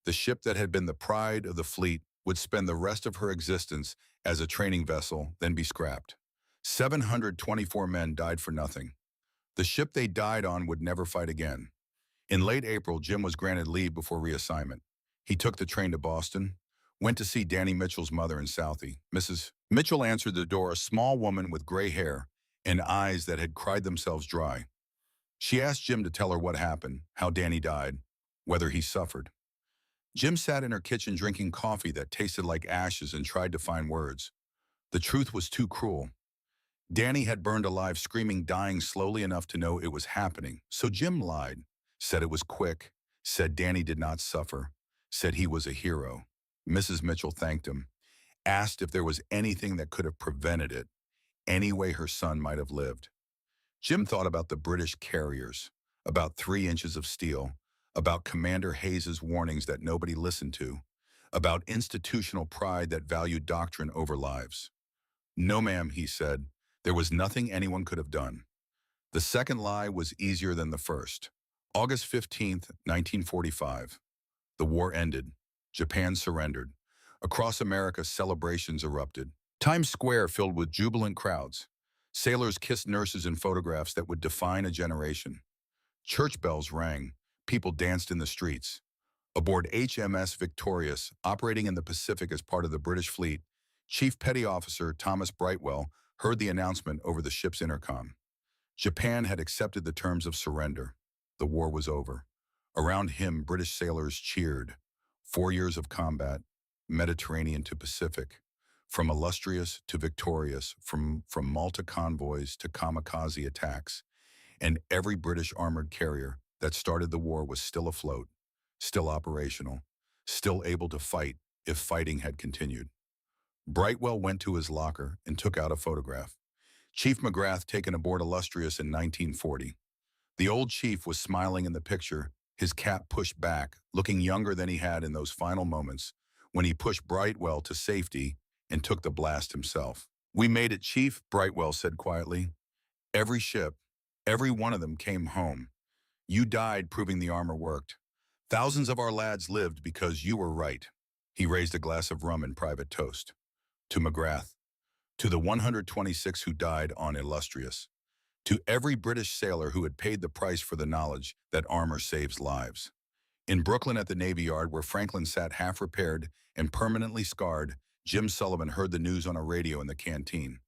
Speaker 1: The ship that had been the pride of the fleet would spend the rest of her existence as a training vessel, then be scrapped. 724 men died for nothing. The ship they died on would never fight again. In late April, Jim was granted leave before reassignment. He took the train to Boston, went to see Danny Mitchell's mother in Southie. Mrs. Mitchell answered the door, a small woman with gray hair and eyes that had cried themselves dry. She asked Jim to tell her what happened, how Danny died, whether he suffered. Jim sat in her kitchen drinking coffee that tasted like ashes and tried to find words. The truth was too cruel. Danny had burned alive, screaming, dying slowly enough to know it was happening. So Jim lied, said it was quick, said Danny did not suffer, said he was a hero. Mrs. Mitchell thanked him, asked if there was anything that could have prevented it, any way her son might have lived. Jim thought about the British carriers, about 3 inches of steel, about Commander Hayes's warnings that nobody listened to, about institutional pride that valued doctrine over lives. No, ma'am, he said. There was nothing anyone could have done. The second lie was easier than the first. August 15th, 1945. The war ended. Japan surrendered. Across America, celebrations erupted. Times Square filled with jubilant crowds. Sailors kissed nurses in photographs that would define a generation. Church bells rang. People danced in the streets. Aboard HMS Victorious, operating in the Pacific as part of the British fleet, Chief Petty Officer Thomas Brightwell heard the announcement over the ship's intercom. Japan had accepted the terms of surrender. The war was over. Around him, British sailors cheered. 4 years of combat, Mediterranean to Pacific, from illustrious to victorious, from Malta convoys to kamikaze attacks, and every British armored carrier that started the war was still afloat, still operational, still able to fight if fighting had continued. Brightwell went to his locker and took out a photograph. Chief McGrath taken aboard Illustrious in 1940. The old chief was smiling in the picture, his cap pushed back, looking younger than he had in those final moments when he pushed Brightwell to safety and took the blast himself. "We made it, Chief," Brightwell said quietly. "Every ship, every one of them came home. You died proving the armor worked. Thousands of our lads lived because you were right." He raised a glass of rum in private toast. To McGrath, to the 126 who died on Illustrious, to every British sailor who had paid the price for the knowledge that armor saves lives. In Brooklyn at the Navy Yard, where Franklin sat half-repaired and permanently scarred, Jim Sullivan heard the news on a radio in the canteen.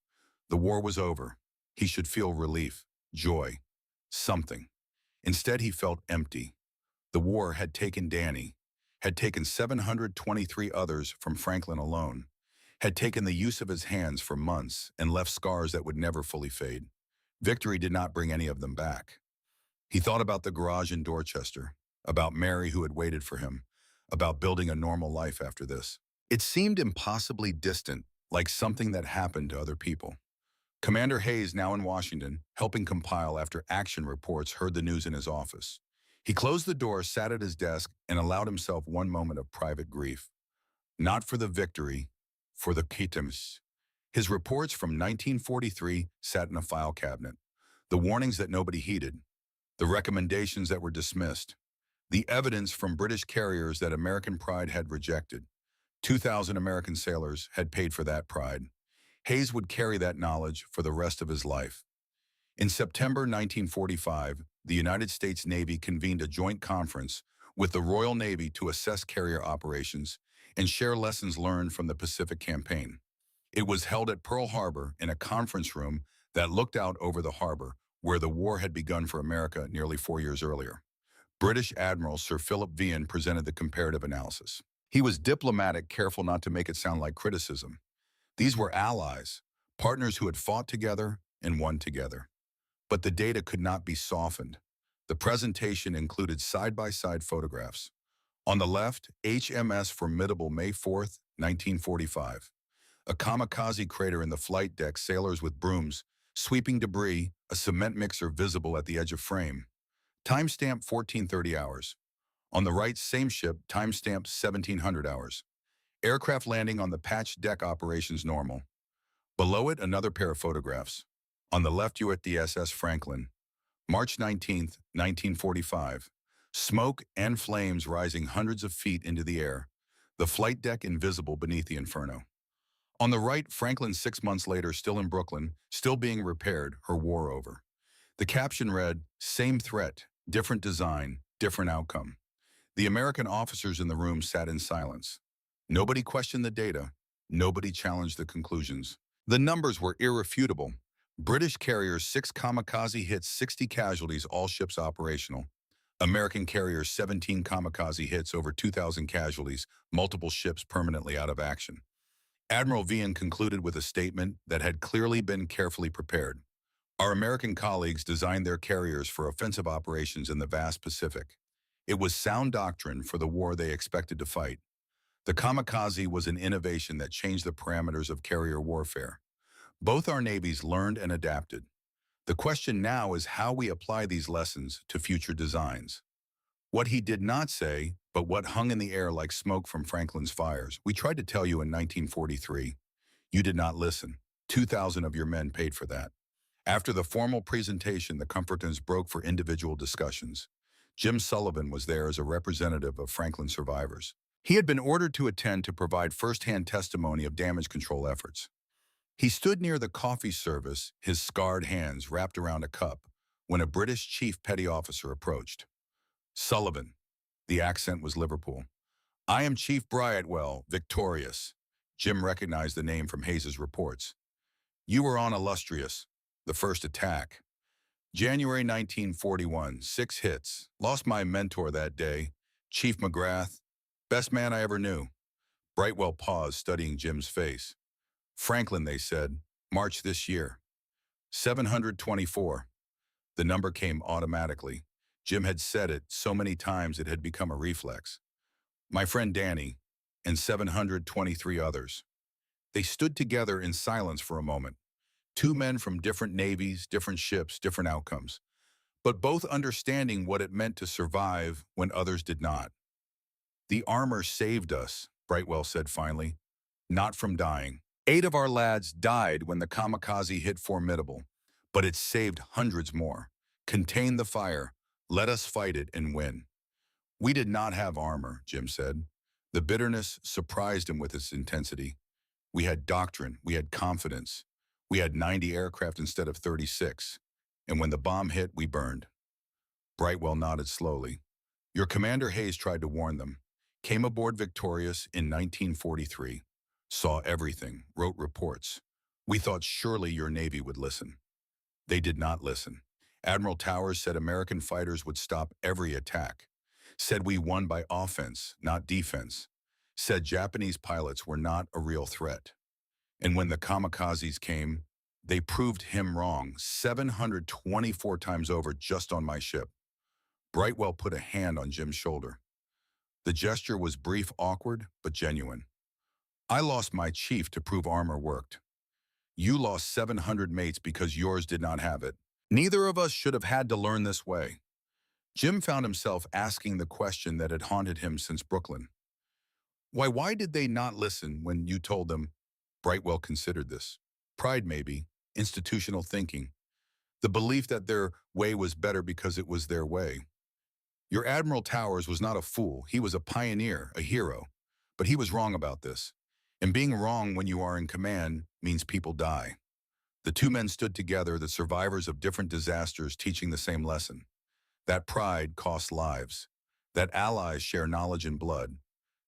Speaker 1: The war was over. He should feel relief, joy, something. Instead, he felt empty. The war had taken Danny, had taken 723 others from Franklin alone, had taken the use of his hands for months and left scars that would never fully fade. Victory did not bring any of them back. He thought about the garage in Dorchester, about Mary who had waited for him, about building a normal life after this. It seemed impossibly distant, like something that happened to other people. Commander Hayes, now in Washington, helping compile after action reports, heard the news in his office. He closed the door, sat at his desk, and allowed himself one moment of private grief. Not for the victory, for the kitams. His reports from 1943 sat in a file cabinet. The warnings that nobody heeded. The recommendations that were dismissed. The evidence from British carriers that American pride had rejected. 2,000 American sailors had paid for that pride. Hayes would carry that knowledge for the rest of his life. In September 1945, the United States Navy convened a joint conference with the Royal Navy to assess carrier operations and share lessons learned from the Pacific Campaign. It was held at Pearl Harbor in a conference room that looked out over the harbor where the war had begun for America nearly 4 years earlier. British Admiral Sir Philip Vian presented the comparative analysis. He was diplomatic, careful not to make it sound like criticism. These were allies, partners who had fought together and won together. But the data could not be softened. The presentation included side-by-side photographs. On the left, HMS Formidable, May 4, 1945. A kamikaze crater in the flight deck, sailors with brooms, sweeping debris, a cement mixer visible at the edge of frame. Timestamp 1430 hours. On the right, same ship, timestamp 1700 hours. Aircraft landing on the patched deck, operations normal. Below it, another pair of photographs. On the left, USS Franklin. March 19, 1945. Smoke and flames rising hundreds of feet into the air. The flight deck invisible beneath the inferno. On the right, Franklin 6 months later, still in Brooklyn, still being repaired, her war over. The caption read, "Same threat, different design, different outcome." The American officers in the room sat in silence. Nobody questioned the data. Nobody challenged the conclusions. The numbers were irrefutable. British carriers, 6 kamikaze hits, 60 casualties, all ships operational. American carriers, 17 kamikaze hits, over 2,000 casualties, multiple ships permanently out of action. Admiral Vian concluded with a statement that had clearly been carefully prepared. Our American colleagues designed their carriers for offensive operations in the vast Pacific. It was sound doctrine for the war they expected to fight. The kamikaze was an innovation that changed the parameters of carrier warfare. Both our navies learned and adapted. The question now is how we apply these lessons to future designs. What he did not say, but what hung in the air like smoke from Franklin's fires. "We tried to tell you in 1943. You did not listen. 2,000 of your men paid for that." After the formal presentation, the comforters broke for individual discussions. Jim Sullivan was there as a representative of Franklin survivors. He had been ordered to attend to provide first-hand testimony of damage control efforts. He stood near the coffee service, his scarred hands wrapped around a cup, when a British chief petty officer approached. Sullivan. The accent was Liverpool. I am Chief Brightwell, victorious. Jim recognized the name from Hayes's reports. You were on Illustrious, the first attack. January 1941, 6 hits. Lost my mentor that day, Chief McGrath. Best man I ever knew. Brightwell paused, studying Jim's face. Franklin, they said, March this year. 724. The number came automatically. Jim had said it so many times it had become a reflex. My friend Danny, and 723 others. They stood together in silence for a moment. Two men from different navies, different ships, different outcomes, but both understanding what it meant to survive when others did not. The armor saved us, Brightwell said finally, not from dying. 8 of our lads died when the kamikaze hit Formidable, but it saved hundreds more. Contain the fire, let us fight it and win. We did not have armor, Jim said. The bitterness surprised him with its intensity. We had doctrine, we had confidence. We had 90 aircraft instead of 36, and when the bomb hit, we burned. Brightwell nodded slowly. Your commander Hayes tried to warn them. Came aboard victorious in 1943. Saw everything, wrote reports. We thought surely your Navy would listen. They did not listen. Admiral Towers said American fighters would stop every attack. Said we won by offense, not defense. Said Japanese pilots were not a real threat. And when the kamikazes came, they proved him wrong 724 times over just on my ship. Brightwell put a hand on Jim's shoulder. The gesture was brief, awkward, but genuine. I lost my chief to prove armor worked. You lost 700 mates because yours did not have it. Neither of us should have had to learn this way. Jim found himself asking the question that had haunted him since Brooklyn. Why did they not listen when you told them? Brightwell considered this. Pride maybe, institutional thinking. The belief that their way was better because it was their way. Your Admiral Towers was not a fool. He was a pioneer, a hero. But he was wrong about this. And being wrong when you are in command means people die. The two men stood together, the survivors of different disasters teaching the same lesson. That pride costs lives. That allies share knowledge and blood.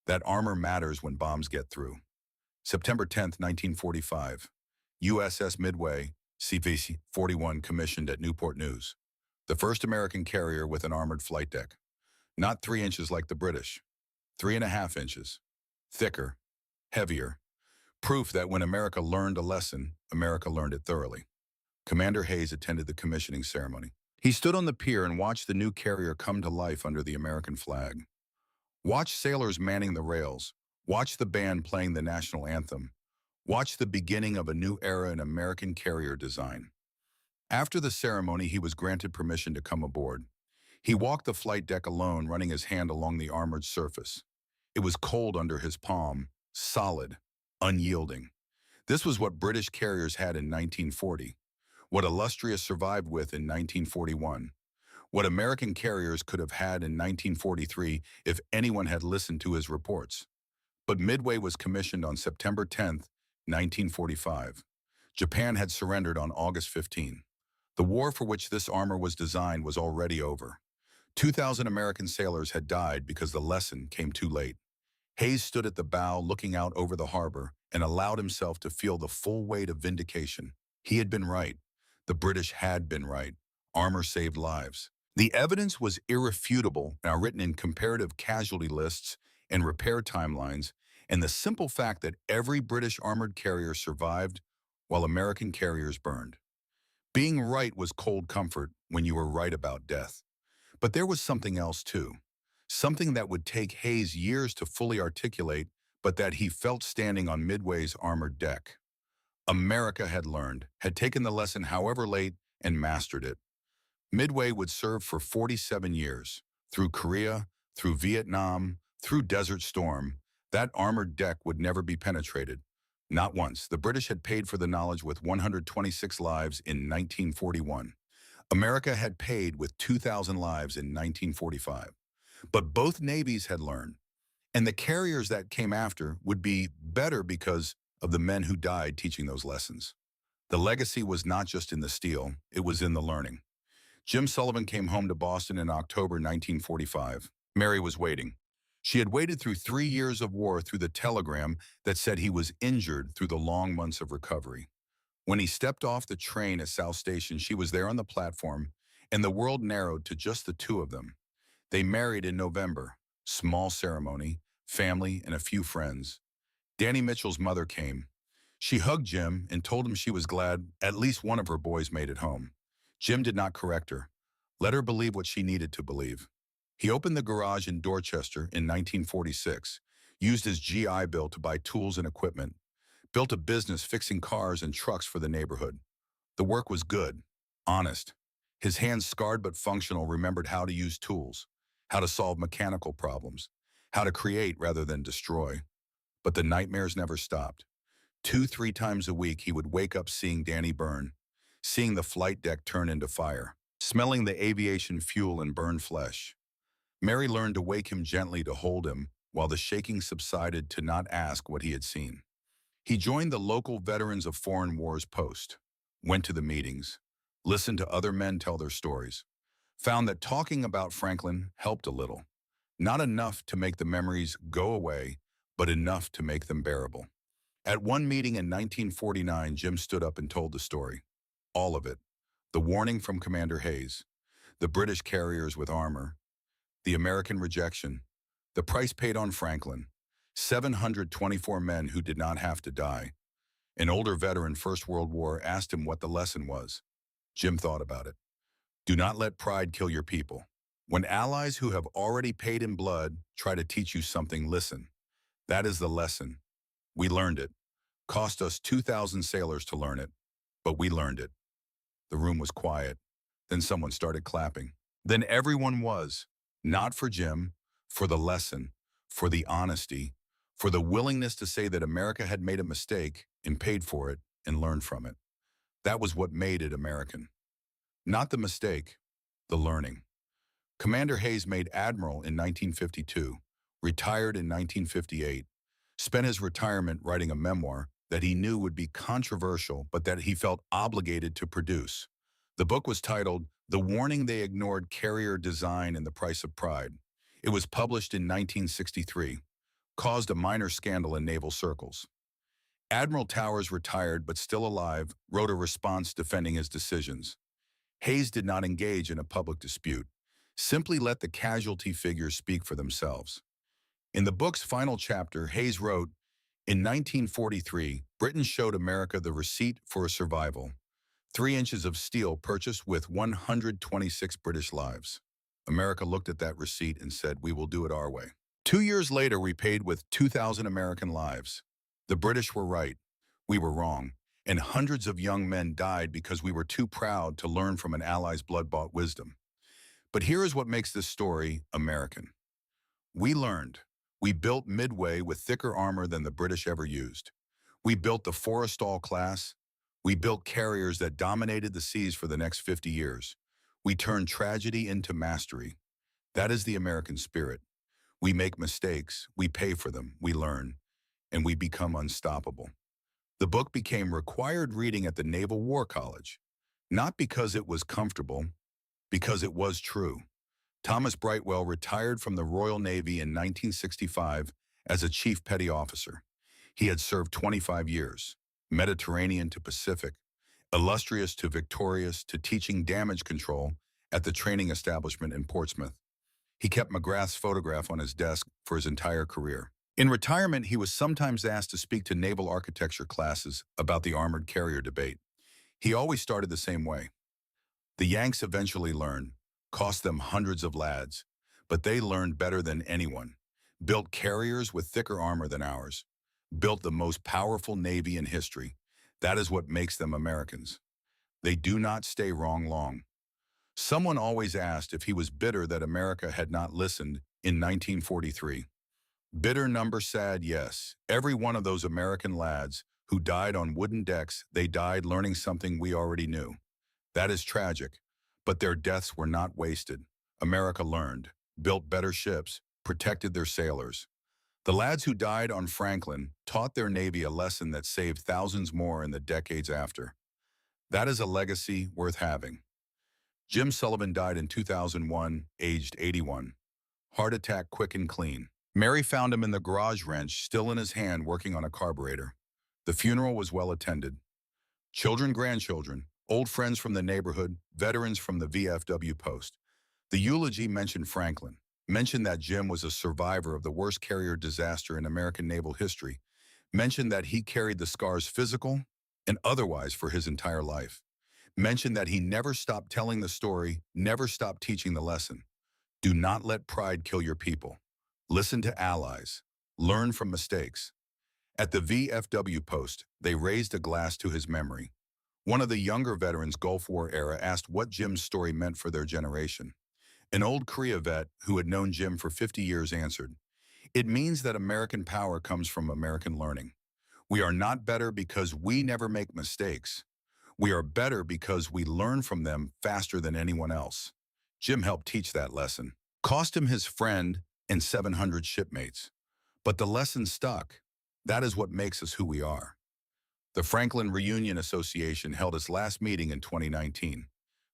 Speaker 1: That armor matters when bombs get through. September 10th, 1945. USS Midway, CV-41 commissioned at Newport News. The first American carrier with an armored flight deck. Not 3 inches like the British. 3.5 inches. Thicker. Heavier. Proof that when America learned a lesson, America learned it thoroughly. Commander Hayes attended the commissioning ceremony. He stood on the pier and watched the new carrier come to life under the American flag. Watched sailors manning the rails. Watched the band playing the national anthem. Watched the beginning of a new era in American carrier design. After the ceremony, he was granted permission to come aboard. He walked the flight deck alone, running his hand along the armored surface. It was cold under his palm, solid, unyielding. This was what British carriers had in 1940, what Illustrious survived with in 1941, what American carriers could have had in 1943 if anyone had listened to his reports. But Midway was commissioned on September 10th, 1945. Japan had surrendered on August 15. The war for which this armor was designed was already over. 2,000 American sailors had died because the lesson came too late. Hayes stood at the bow looking out over the harbor and allowed himself to feel the full weight of vindication. He had been right. The British had been right. Armor saved lives. The evidence was irrefutable, now written in comparative casualty lists and repair timelines, and the simple fact that every British armored carrier survived while American carriers burned. Being right was cold comfort when you were right about death. But there was something else too. Something that would take Hayes years to fully articulate, but that he felt standing on Midway's armored deck. America had learned, had taken the lesson however late, and mastered it. Midway would serve for 47 years. Through Korea, through Vietnam, through Desert Storm, that armored deck would never be penetrated. Not once. The British had paid for the knowledge with 126 lives in 1941. America had paid with 2,000 lives in 1945. But both navies had learned, and the carriers that came after would be better because of the men who died teaching those lessons. The legacy was not just in the steel, it was in the learning. Jim Sullivan came home to Boston in October 1945. Mary was waiting. She had waited through 3 years of war through the telegram that said he was injured through the long months of recovery. When he stepped off the train at South Station, she was there on the platform, and the world narrowed to just the two of them. They married in November. Small ceremony, family, and a few friends. Danny Mitchell's mother came. She hugged Jim and told him she was glad at least one of her boys made it home. Jim did not correct her. Let her believe what she needed to believe. He opened the garage in Dorchester in 1946, used his GI Bill to buy tools and equipment, built a business fixing cars and trucks for the neighborhood. The work was good, honest. His hands, scarred but functional, remembered how to use tools, how to solve mechanical problems, how to create rather than destroy. But the nightmares never stopped. 2, 3 times a week, he would wake up seeing Danny burn, seeing the flight deck turn into fire, smelling the aviation fuel and burned flesh. Mary learned to wake him gently, to hold him, while the shaking subsided, to not ask what he had seen. He joined the local Veterans of Foreign Wars post, went to the meetings, listened to other men tell their stories, found that talking about Franklin helped a little. Not enough to make the memories go away, but enough to make them bearable. At one meeting in 1949, Jim stood up and told the story. All of it. The warning from Commander Hayes, the British carriers with armor, the American rejection, the price paid on Franklin, 724 men who did not have to die. An older veteran, First World War, asked him what the lesson was. Jim thought about it. Do not let pride kill your people. When allies who have already paid in blood try to teach you something, listen. That is the lesson. We learned it. Cost us 2,000 sailors to learn it, but we learned it. The room was quiet. Then someone started clapping. Then everyone was. Not for Jim, for the lesson, for the honesty, for the willingness to say that America had made a mistake and paid for it and learned from it. That was what made it American. Not the mistake, the learning. Commander Hayes made admiral in 1952, retired in 1958, spent his retirement writing a memoir that he knew would be controversial but that he felt obligated to produce. The book was titled The Warning They Ignored: Carrier Design and the Price of Pride. It was published in 1963, caused a minor scandal in naval circles. Admiral Towers, retired but still alive, wrote a response defending his decisions. Hayes did not engage in a public dispute, simply let the casualty figures speak for themselves. In the book's final chapter, Hayes wrote, in 1943, Britain showed America the receipt for a survival. 3 inches of steel purchased with 126 British lives. America looked at that receipt and said, we will do it our way. 2 years later, we paid with 2,000 American lives. The British were right. We were wrong. And hundreds of young men died because we were too proud to learn from an ally's blood-bought wisdom. But here is what makes this story American. We learned. We built Midway with thicker armor than the British ever used. We built the Forrestal class. We built carriers that dominated the seas for the next 50 years. We turned tragedy into mastery. That is the American spirit. We make mistakes, we pay for them, we learn, and we become unstoppable. The book became required reading at the Naval War College, not because it was comfortable, because it was true. Thomas Brightwell retired from the Royal Navy in 1965 as a chief petty officer. He had served 25 years, Mediterranean to Pacific, illustrious to victorious, to teaching damage control at the training establishment in Portsmouth. He kept McGrath's photograph on his desk for his entire career. In retirement, he was sometimes asked to speak to naval architecture classes about the armored carrier debate. He always started the same way. The Yanks eventually learned, cost them hundreds of lads, but they learned better than anyone, built carriers with thicker armor than ours, built the most powerful navy in history. That is what makes them Americans. They do not stay wrong long. Someone always asked if he was bitter that America had not listened in 1943. Bitter number sad, yes. Every one of those American lads who died on wooden decks, they died learning something we already knew. That is tragic, but their deaths were not wasted. America learned, built better ships, protected their sailors. The lads who died on Franklin taught their Navy a lesson that saved thousands more in the decades after. That is a legacy worth having. Jim Sullivan died in 2001, aged 81. Heart attack quick and clean. Mary found him in the garage wrench, still in his hand, working on a carburetor. The funeral was well attended. Children, grandchildren, old friends from the neighborhood, veterans from the VFW post. The eulogy mentioned Franklin, mentioned that Jim was a survivor of the worst carrier disaster in American naval history, mentioned that he carried the scars physical and otherwise for his entire life, mentioned that he never stopped telling the story, never stopped teaching the lesson. Do not let pride kill your people. Listen to allies. Learn from mistakes. At the VFW post, they raised a glass to his memory. One of the younger veterans Gulf War era asked what Jim's story meant for their generation. An old Korea vet who had known Jim for 50 years answered, "It means that American power comes from American learning. We are not better because we never make mistakes. We are better because we learn from them faster than anyone else." Jim helped teach that lesson. Cost him his friend and 700 shipmates. But the lesson stuck. That is what makes us who we are. The Franklin Reunion Association held its last meeting in 2019.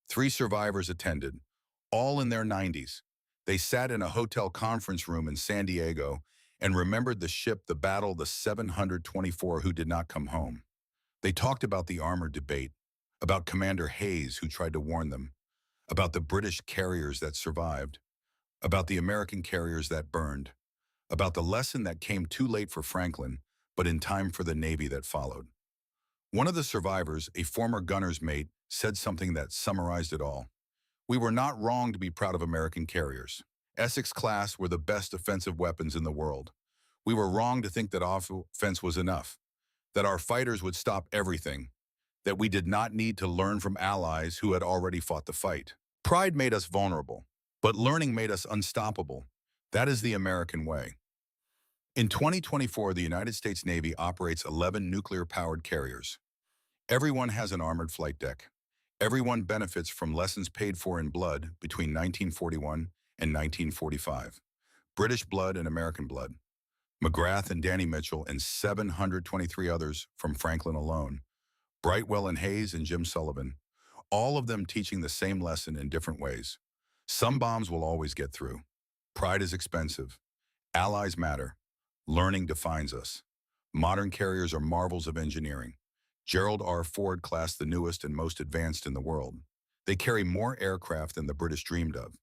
Speaker 1: 3 survivors attended, all in their 90s. They sat in a hotel conference room in San Diego and remembered the ship, the battle, the 724 who did not come home. They talked about the armor debate, about Commander Hayes who tried to warn them, about the British carriers that survived, about the American carriers that burned, about the lesson that came too late for Franklin, but in time for the Navy that followed. One of the survivors, a former gunner's mate, said something that summarized it all. "We were not wrong to be proud of American carriers. Essex-class were the best offensive weapons in the world. We were wrong to think that offense was enough, that our fighters would stop everything, that we did not need to learn from allies who had already fought the fight. Pride made us vulnerable, but learning made us unstoppable. That is the American way." In 2024, the United States Navy operates 11 nuclear-powered carriers. Everyone has an armored flight deck. Everyone benefits from lessons paid for in blood between 1941 and 1945. British blood and American blood. McGrath and Danny Mitchell and 723 others from Franklin alone. Brightwell and Hayes and Jim Sullivan. All of them teaching the same lesson in different ways. Some bombs will always get through. Pride is expensive. Allies matter. Learning defines us. Modern carriers are marvels of engineering. Gerald R. Ford class the newest and most advanced in the world. They carry more aircraft than the British dreamed of.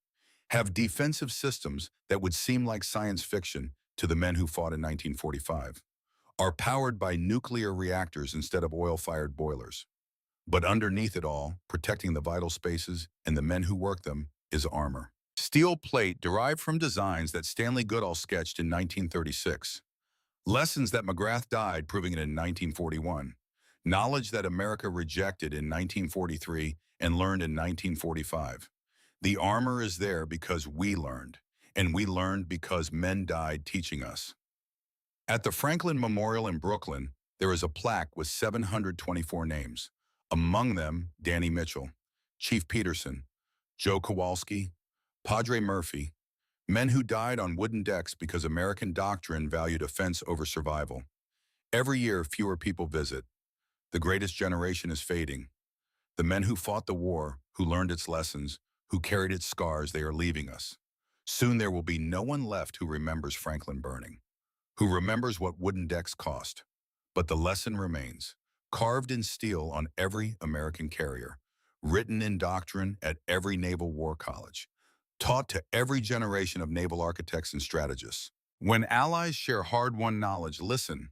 Speaker 1: Have defensive systems that would seem like science fiction to the men who fought in 1945. Are powered by nuclear reactors instead of oil-fired boilers. But underneath it all, protecting the vital spaces and the men who work them, is armor. Steel plate derived from designs that Stanley Goodall sketched in 1936. Lessons that McGrath died proving it in 1941. Knowledge that America rejected in 1943 and learned in 1945. The armor is there because we learned, and we learned because men died teaching us. At the Franklin Memorial in Brooklyn, there is a plaque with 724 names. Among them, Danny Mitchell, Chief Peterson, Joe Kowalski, Padre Murphy, men who died on wooden decks because American doctrine valued offense over survival. Every year, fewer people visit. The greatest generation is fading. The men who fought the war, who learned its lessons, who carried its scars, they are leaving us. Soon there will be no one left who remembers Franklin burning, who remembers what wooden decks cost. But the lesson remains, carved in steel on every American carrier, written in doctrine at every naval war college, taught to every generation of naval architects and strategists. When allies share hard-won knowledge, listen.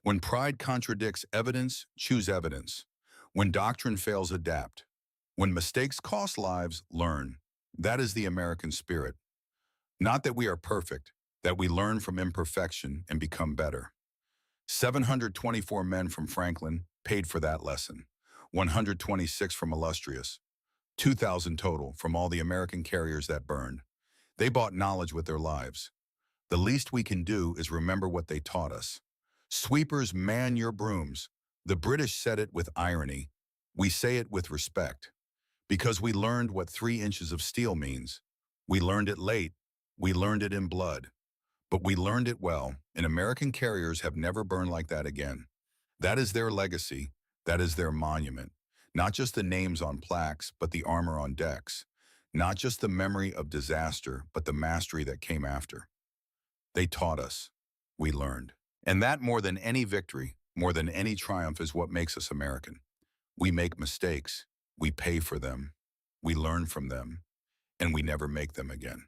Speaker 1: When pride contradicts evidence, choose evidence. When doctrine fails, adapt. When mistakes cost lives, learn. That is the American spirit. Not that we are perfect, that we learn from imperfection and become better. 724 men from Franklin paid for that lesson. 126 from Illustrious. 2,000 total from all the American carriers that burned. They bought knowledge with their lives. The least we can do is remember what they taught us. Sweepers, man your brooms. The British said it with irony. We say it with respect. Because we learned what 3 inches of steel means. We learned it late. We learned it in blood. But we learned it well, and American carriers have never burned like that again. That is their legacy. That is their monument. Not just the names on plaques, but the armor on decks. Not just the memory of disaster, but the mastery that came after. They taught us. We learned. And that, more than any victory, more than any triumph, is what makes us American. We make mistakes. We pay for them. We learn from them. And we never make them again.